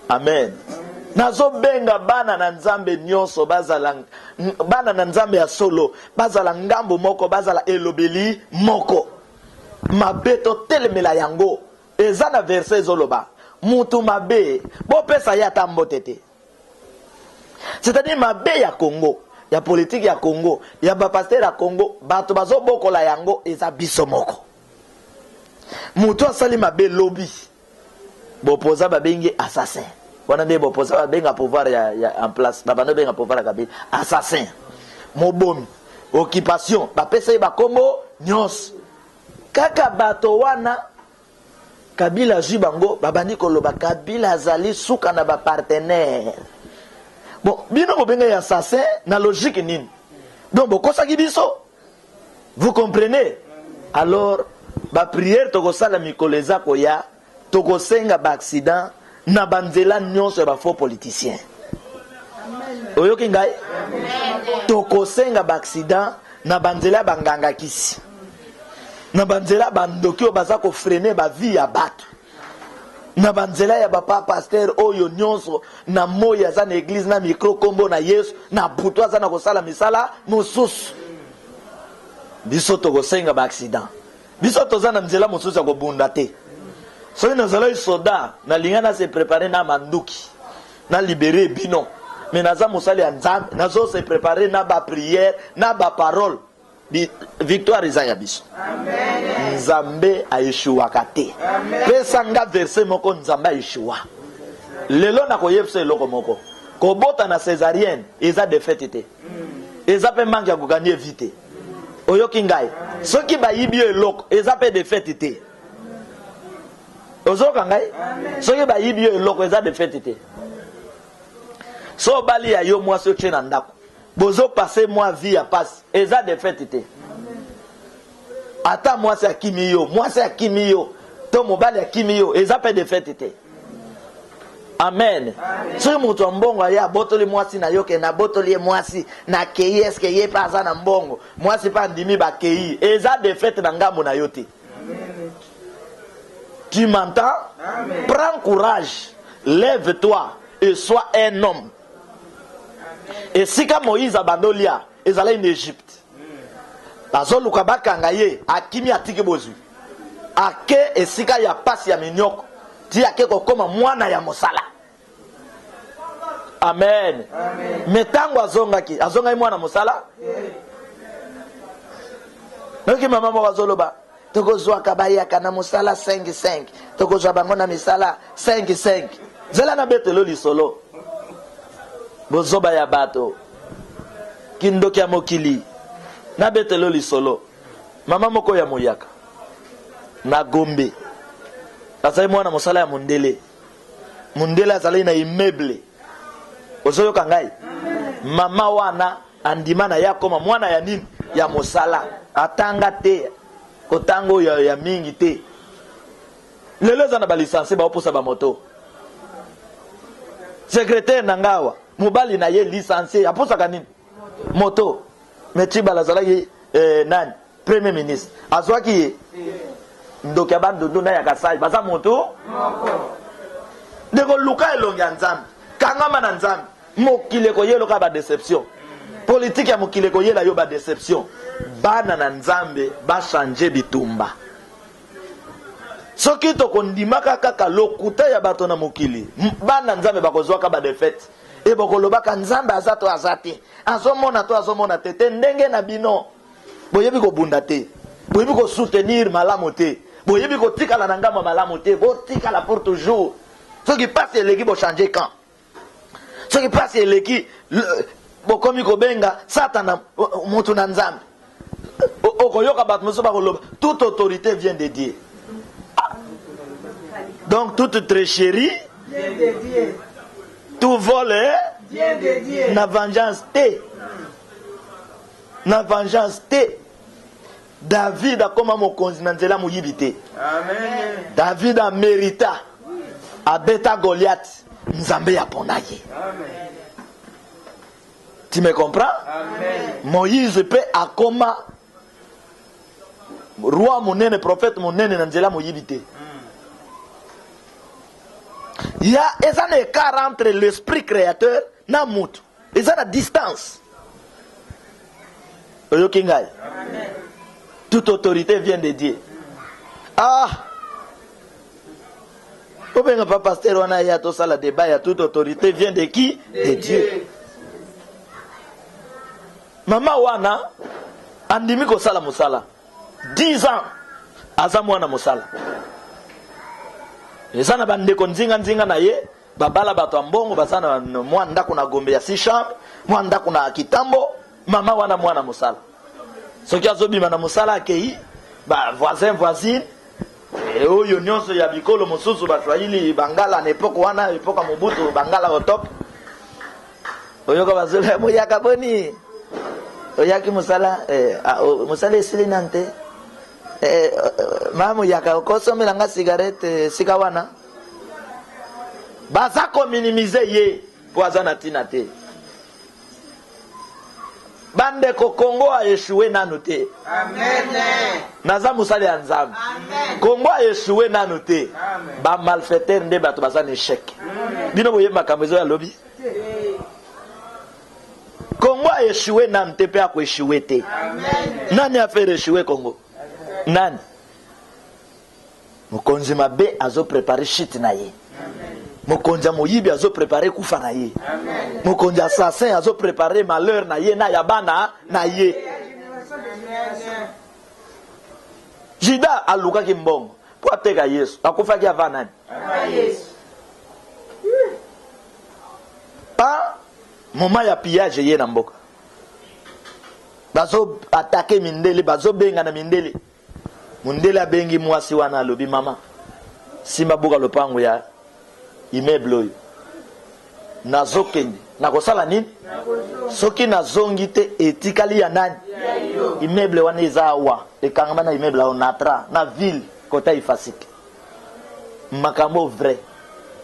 Amen. Nazo benga bana na Nzambe nyonso bazala bana na Nzambe ya solo bazala ngambo moko bazala elobeli moko. Mabeto telemela yango eza na verset zoloba mutu mabe bo pesa ya tambotete. C'est-à-dire mabe ya Congo, ya politique ya Congo, ya ba pasteur ya Congo, bato bazo bokola yango eza biso moko. Mutu asali mabe lobby. Bo poza ba bengi assassin. Wana nde bo poza ba benga pouvoir ya en place. Ba no benga pouvoir ya kabi assassin. Mobomi, occupation, ba pesa ba kombo nyos. Kaka bato wana Kabila Jibango, babandi koloba Kabila azali suka na ba partenaire. Bon, bino ko benga assassin na logique nini. Donc bokosa kibiso. Vous comprenez? Alors ba prière toko sala mikoleza ko ya toko senga ba accident na banzela nyonso ba faux politiciens. Oyoki ngai? Toko senga ba accident na banzela banganga kisi. Na banzela bandoki baza ko freiner ba vie ya bato. Na banzela ya papa pasteur oyo nyonso na moya za na église na micro kombo na Yesu na butwa za na kosala misala mosusu. Biso to kosenga ba accident. Biso to za na nzela mosusu ya kobunda te. Soki na zala soda na lingana se préparer na manduki na libérer bino. Mais naza mosali ya Nzambe nazo se préparer na ba prière na ba parole. Victoire izaya biso. Amen. Nzambe aishuwa kate. Pesa nga verset moko Nzambe aishuwa. Lelo na koyebse eloko moko. Kobota na césarienne eza défaite te. Eza pe manque ya gagner vite. Oyoki ngai. Soki ba yibi eloko eza pe défaite te. Ozoka ngai. Soki ba yibi eloko eza défaite te. So bali ya yo mwasi oche na ndako. Bozo passer moi vie à passe eza de fête. Ata moi c'est akimiyo, moi c'est akimiyo. To mobali akimiyo eza pe de fête. Amen. So mutu mbongo ya botoli mwasi na yoke na botoli mwasi na kei eske ye pa za na mbongo. Mwasi pa ndimi ba kei eza de fête na ngambo na yote. Tu m'entends? Prends courage, lève-toi et sois un homme. Et si ka Moïse abandolia ezala en Égypte. Bazo luka bakanga ye akimi atiki bozu. Ake esika ya pasi ya minyoko. Ti ake kokoma mwana ya mosala. Amen. Metango azongaki azonga mwana mosala. Noki mama mo bazoloba tokozwa kabaya kana mosala 5-5. Tokozwa bango na misala 5-5. Zela na betelo lisolo. Bozoba ya bato kindoki ya mokili na betelo lisolo mama moko ya moyaka na Gombe azali mwana mosala ya mundele azali na immeuble ozoyoka ngai mama wana andima na ya koma mwana ya nini ya mosala atanga te kotango ya mingi te lelo za na ba licence ba oposa ba moto secrétaire nangawa mobali na ye licencié aposa kanini moto meti balazala ye nani premier ministre azwaki ye ndoki abandondo na ya kasai baza moto ndeko luka elongi ya Nzambe kangama na Nzambe mokile koyelo ka ba déception politique ya mokile koyela yo ba déception bana na Nzambe ba changer bitumba soki to kondimaka kaka lokuta ya bato na mokili bana Nzambe bakozwa ka ba défaite ebo kolobaka Nzambe azato azati azomona to azomona tete ndenge na bino boyebi ko bundate boyebi ko soutenir malamu te boyebi ko tikala na ngamba malamu te bo tikala pour toujours ce qui passe eleki bo changer camp ce qui passe eleki bo komi ko benga satana mutu na nzambe okoyoka bato mosusu bakoloba toute autorité vient de Dieu. Donc toute tricherie vient de Dieu. tout vol Vient de Dieu. na vengeance te na vengeance te. David akoma mokonzi na nzela moyibi te. Amen. David a mérita abeta Goliath nzambe ya pona ye. Amen. Tu me comprends? Amen. Moïse pe akoma roi monene prophète monene na nzela moyibi te. Il y a un écart entre l'esprit créateur na mutu. Il y a une distance. Amen. Toute autorité vient de Dieu. Ah! Obenga pas pasteur wana ya to sala débat ya toute autorité vient de qui? De Dieu. Mama wana andimi ko sala musala. 10 ans aza mwana musala. Ezana bandeko nzinga na ye babala bato ambongo basana mwana ndako na gombe ya si chambre mwana ndako na kitambo mama wana mwana musala. Soki azobima na musala akei ba voisine oyo nyonso ya bikolo mosusu baswahili bangala na epoka wana epoka Mobutu bangala au top oyoka bazola moyaka boni oyaki musala musala esili nante mamu yaka okosomela nga cigarette sika wana baza ko minimiser ye po aza na tina te. Bande ko Congo a échoué nanu te. Amen. Naza musali ya nzambe. Congo a échoué nanu te. Ba malfaiteur nde bato baza na échec. Bino boye makambo ezo ya lobi. Congo a échoué nanu te pe a ko échoué te. Nani a fait échouer Congo? Nani? Mokonzi mabe azo préparer shit na ye. Mokonzi moyibi azo préparer kufa na ye. Mokonzi assassin azo préparer malheur na ye na yabana na ye. Jida aluka kimbongo po ateka Yesu akufa ki ava nani? Pa moma ya pillage ye na mboka. Bazo attaquer mindele bazo benga na mindele. Mundele abengi mwasi wana alobi mama simba buka lopango ya immeuble oyo nazokende nakosala nini soki nazongi te etikali ya nani immeuble wana eza awa ekangama na immeuble awa natra na ville kota ifasike makambo vrai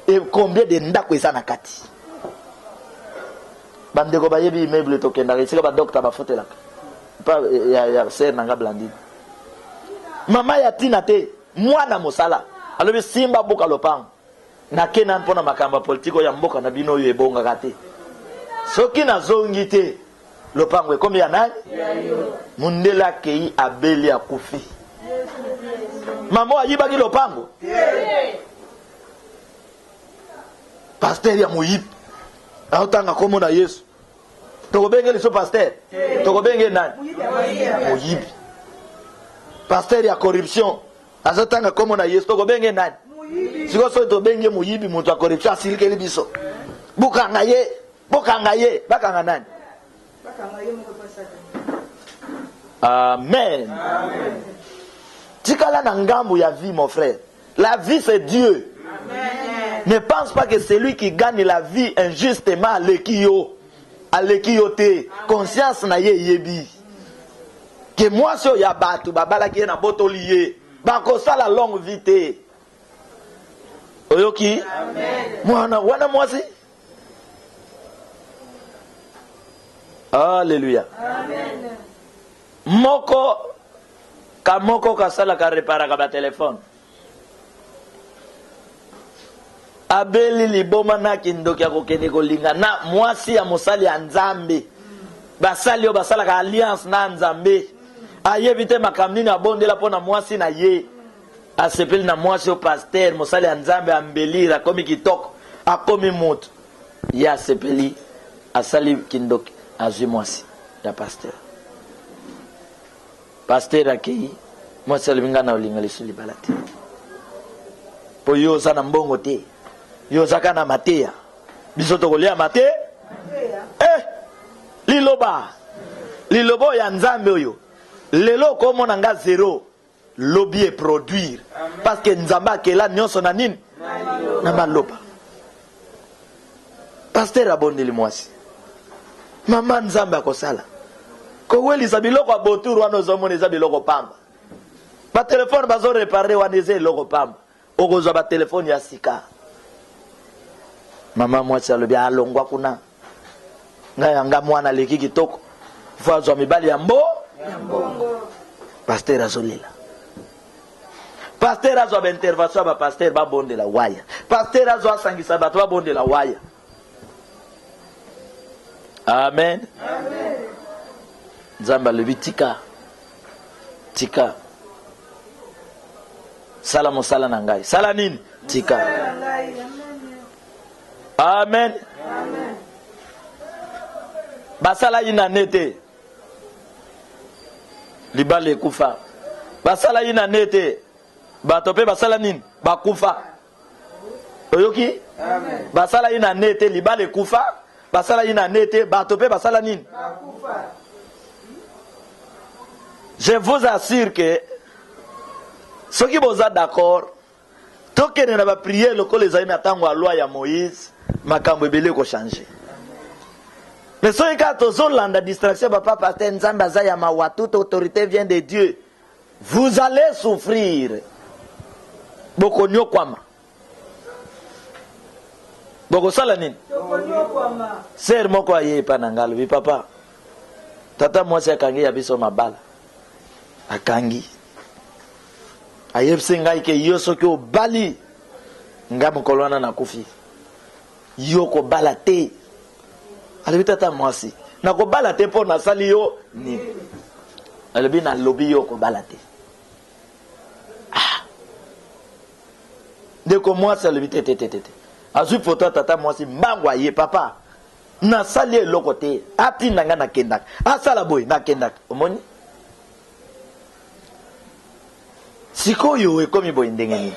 et combien de ndako eza na kati bandeko bayebi immeuble tokendaka esika badokta bafotelaka pa ya ser nanga Blandine mama ya tina te mwana mosala alobi simba buka lopango na kena mpona makamba politiko ya mboka na bino oyo ebongaka te soki nazongi te lopango ekomi ya nani? Mundele akei abeli akufi mama ayibaki lopango pasteur ya moyibi aotanga kombo na Yesu tokobenge liso pasteur tokobenge nani? Moyibi. Pasteur ya corruption azotanga kombo na Yesu tokobenge nani? Siko so to benge moyibi mutu akorepsha silikeli biso. Bukanga ye, bakanga nani? Bakanga ye moko pasaka. Amen. Amen. Tikala na ngambu ya vie mon frère. La vie c'est Dieu. Amen. Ne pense pas que celui qui gagne la vie injustement alekio te. Conscience na ye yebi. Que moi so ya batu babala ki na botoli ye. Bakosa la longue vie te. Oyoki? Amen. Wana mwasi? Alléluia. Amen. Moko kasala ka repara ka ba téléphone. Abeli liboma na kindoki ya kokende kolinga na mwasi ya mosali ya nzambe. Basali yo basala ka alliance na nzambe. Ayebite makamni na bondela pona mwasi na ye. Asepeli na mwasi o pasteur mosali ya nzambe ambelira komi kitoko akomi moto ya asepeli asali kindoki azwi mwasi ya pasteur pasteur akei moi seul binga na olinga lisuli balate po yo sana mbongo te yo zaka na matea biso to kolia mate lilobo ya nzambe oyo lelo komo na nga zero lobby et produire parce que nzamba kela nyonso na nini na maloba pasteur abondeli mwasi mama nzambe akosala kowelisa biloko aboturu wana ozomona eza biloko pamba batelefone bazorepare wana eza eloko pamba okozwa batelefone ya sika mama mwasi alobi alongwa kuna ngai yanga mwana leki kitoko fo azwa mibali ya mbongo pasteur azolela pasteur azwa baintervention ya bapasteur babondela waya pasteur azwa asangisa bato babondela waya amen nzambe alobi tika sala mosala na ngai sala nini tika amen basala ina nete libala ekufa basala ina nete bato pe basala nini bakufa oyoki basala ina nete libala ekufa basala ina nete bato pe basala nini bakufa. Je vous assure que ceux qui sont d'accord, tant que nous avons prié le col les amis attendent la loi ya Moïse, makambo ebele ko changer. Mais ceux qui ont la distraction, papa pasteur nzamba za ya mawa, toute autorité vient de Dieu. Vous allez souffrir. Boko nyo kwama. Boko sala nini? Boko nyo kwama. Ser moko aye panangalo bi papa. Tata mwasi akangi ya biso mabala. Akangi ayebise ngai ke yo soki obali nga mokolo wana nakufi yo kobala te alobi tata mwasi nakobala te mpo nasali yo nini alobi nalobi yo kobala te ndeko mwasi alobi te azwi foto ya tata mwasi mbango aye papa nasali eloko te atinda nga nakendaka asala boye nakendaka omoni sikoyo ekomi boye ndenge nini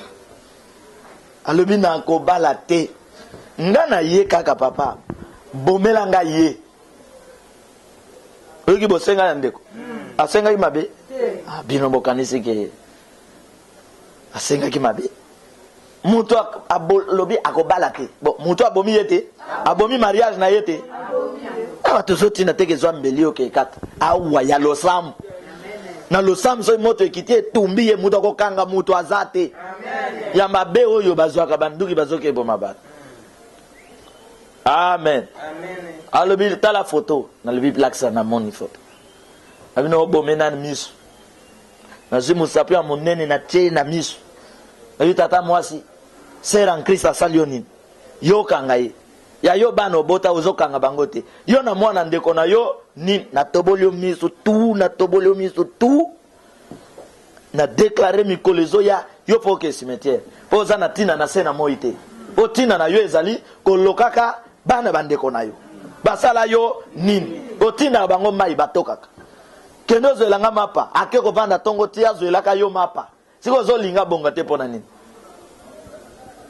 alobi nakobala te nga na ye kaka papa bomela nga ye oyoki bosenga ya ndeko asengaki mabe bino bokanisi ke asengaki mabe mutu alobi akobala te bon mutu abomi ye te abomi mariage na ye te awa tozotina teke ezwa mbeli oke ekata awa ya losamu na losamu so moto ekiti etumbi ye mutu akokanga mutu aza te ya mabe oyo bazwaka banduki bazoka eboma bato amen alobi tala foto nalobi plakisa na moni foto abino obome nani miso nazwi mosapi ya monene na tie na miso nabi tata mwasi ser en Christ asali yo nini yo kanga ye ya yo bana obota ozokanga bango te yo na mwana ndeko na yo nini natoboli yo miso tu na déclarer mikolo ezoya yo po ke cimetière po oza na ntina na se na moi te po ntina na yo ezali kolokaka bana bandeko na yo basala yo nini otinda bango mai batokaka kende ozoelanga mapa ake kovanda ntongo ti azoelaka yo mapa siko ozolinga bonga te mpo na nini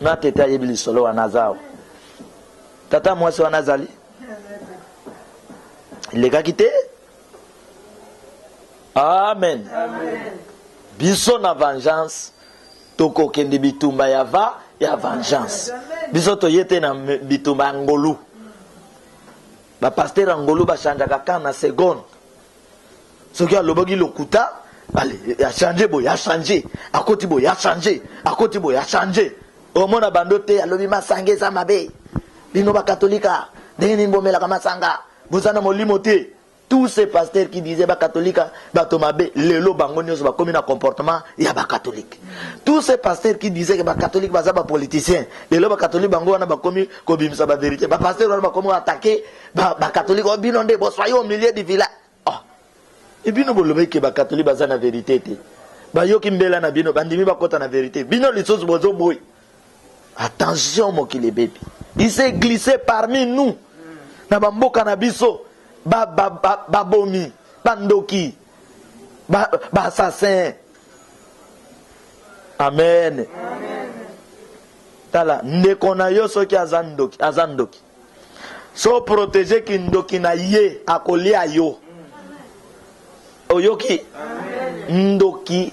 na tete ayebi lisolo wana aza tata mwasi wana azali lekaki te amen biso na vengeance tokokende bitumba ya vengeance biso toye te na bitumba ya ngolu bapaster ya ngolu bachangeaka ka na seconde soki aloboki lokuta ale ya change boye ya change akoti boye ya change akoti boye ya change omona bando te alobi masanga eza mabe bino bakatolika ndenge nini bomelaka masanga bozana molimo te tous ces pasteurs qui disaient bakatolika bato mabe lelo bango nyonso bakomi na comportement ya bakatolike tous ces pasteurs qui disaient que bakatolike baza bapoliticien lelo bakatolike bango wana bakomi kobimisa bavérité bapasteur wana bakomi attaquer bakatolike bino nde bosoyez au milieu du village et bino bolobaki ke bakatolike baza na vérité te bayoki mbela na bino bandimi bakota na vérité bino lisusu bozoboyi attention mokili bebi il s'est glissé parmi nous na bamboka na biso babomi bandoki assassin. Amen. Tala ndeko na yo soki azandoki. So protéger ki ndoki na ye akolia yo. Oyoki. Ndoki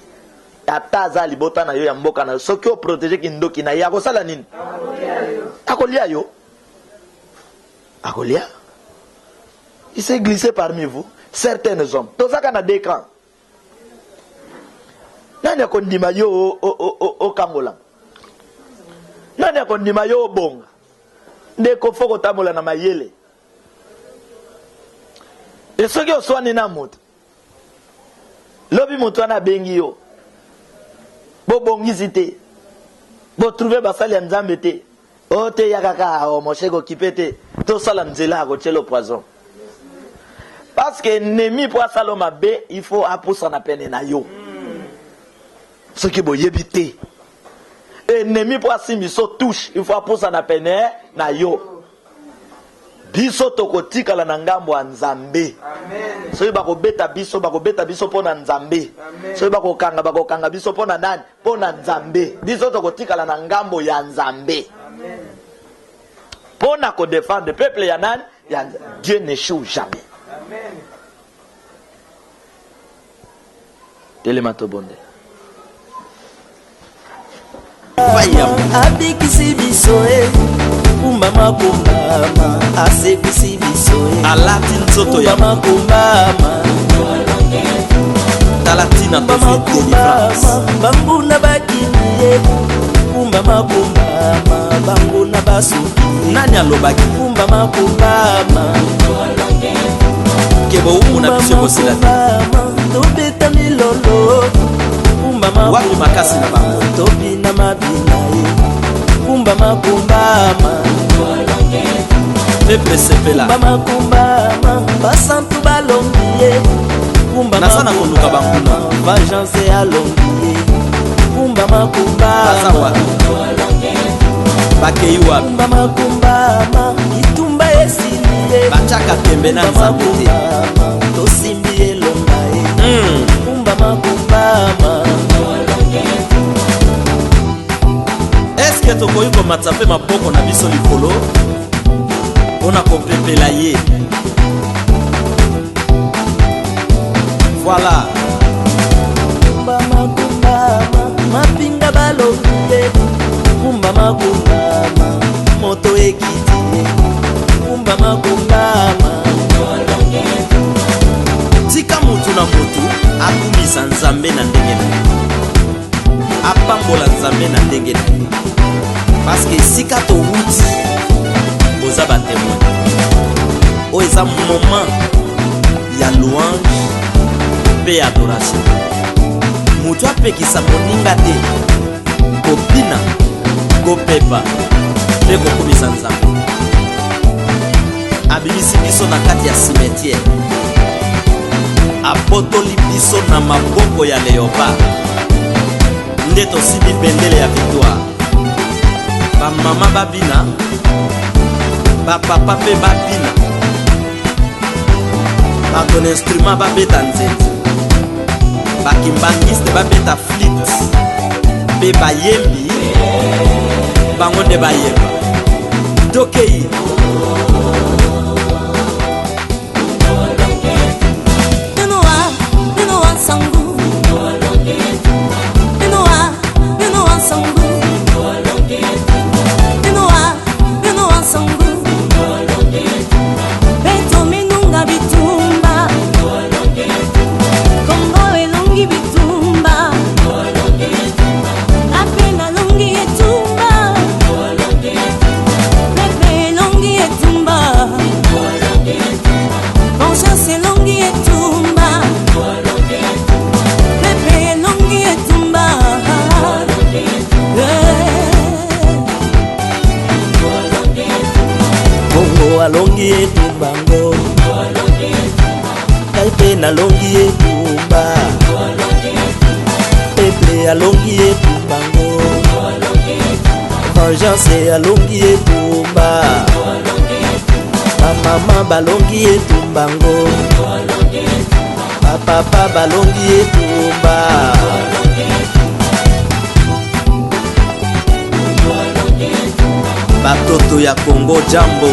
ataza libota na yo ya mboka na yo. Soki o protéger ki ndoki na ye akosala nini? Akolia yo. Akolia. Il s'est glissé parmi vous certains hommes. Tozaka na deux camps. Nani akondima yo o kangola. Nani akondima yo bonga. Ndeko foko tamola na mayele. Et ce qui oswani na moto. Lobi moto na bengi yo. Bo bongisi te. Bo trouver basali ya nzambe te. O te yakaka o moshego kipete. To sala nzela ko chelo poison. Parce que ennemi pour saloma B, il faut appuyer na peine na yo. Ce qui bo yebite. Ennemi pour simiso touche, il faut appuyer na peine na yo. Biso tokotika la ngambo ya Nzambe. Amen. So bako beta biso pona Nzambe. So bako kanga biso pona nani? Pona Nzambe. Biso tokotika la ngambo ya Nzambe. Amen. Pona ko défendre le peuple ya nani? Ya Dieu n'échoue jamais. Amen. Telemato bonde. Abikisi biso kumbama kumbama asekisi biso alati nzoto ya kumbama talatina to délivrance bambuna bakiniye kumbama kumbama bambuna basuki nani alobaki kumbama kumbama kebo umuna biso kosila tobeta milolo kumbama wapi makasi na bango tobina mabina kumbama peple sepela kumbama basantu balongiye kumbama nasana koluka banguna vengeance alongiye kumbama azawa bakei wapi kumbama itumba esiliye bachaka tembe na nzambe tosimbi elonga kumbama est-ce que tokoyi komata mpe maboko na biso likolo mpona kopepela ye? Voilà. Mapinga balokiye kumbama moto ekiti kumbama tika mutu na mutu akumisa Nzambe na ndenge na apambola Nzambe na ndenge na parce que sika to wuti boza ba témoin o eza moment ya louange pe adoration mutu apekisa moninga te kopina kopepa pe kokumisa Nzambe abimisi biso na kati ya cimetière apotoli biso na maboko ya Léopard nde tosimbi bendele ya victoire bamama babina bapapa mpe babina baton instrument babeta nzete bakimbangiste babeta flit mpe bayembi bango nde bayemba tokei alongi etumbango kaipe nalongi etumba peple alongi etumbango vengeance alongi etumba bamama balongi etumbango bapapa balongi etumba batoto ya Kongo jambo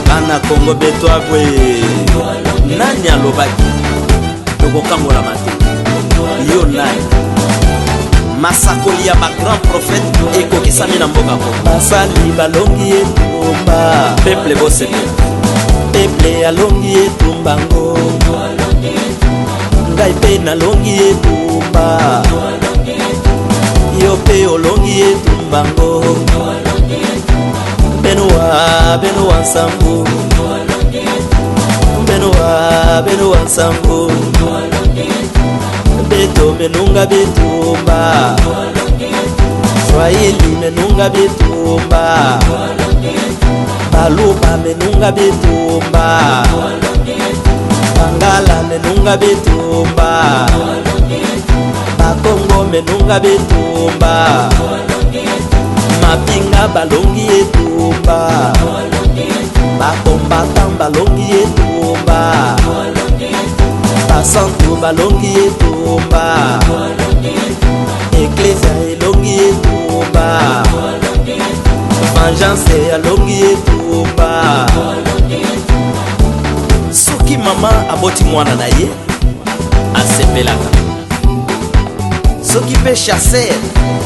bana Kongo betwabwe nani alobaki tokokangola mate yo nani masakoli ya bagrand prophète ekokisami na mboka ko basali balongi etumba peuple bosepela peuple alongi etumba ngo ngai pe nalongi etumba yo pe olongi etumba ngo Benoa nsambu Benoa nsambu beto menunga betumba Swahili menunga betumba Baluba menunga betumba Bangala menunga betumba Bakongo menunga betumba Mapinga balongi etumba Bakombatan balongi etumba Basantu balongi etumba Eklesia elongi etumba Vengeance alongi etumba Soki mama aboti mwana na ye asepelaka soki pe chasser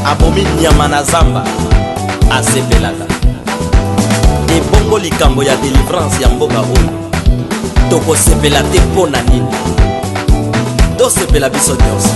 abomi nyama na zamba asepelaka ebongo likambo ya délivrance ya mboka oyo tokosepela te mpo na nini tosepela biso nyonso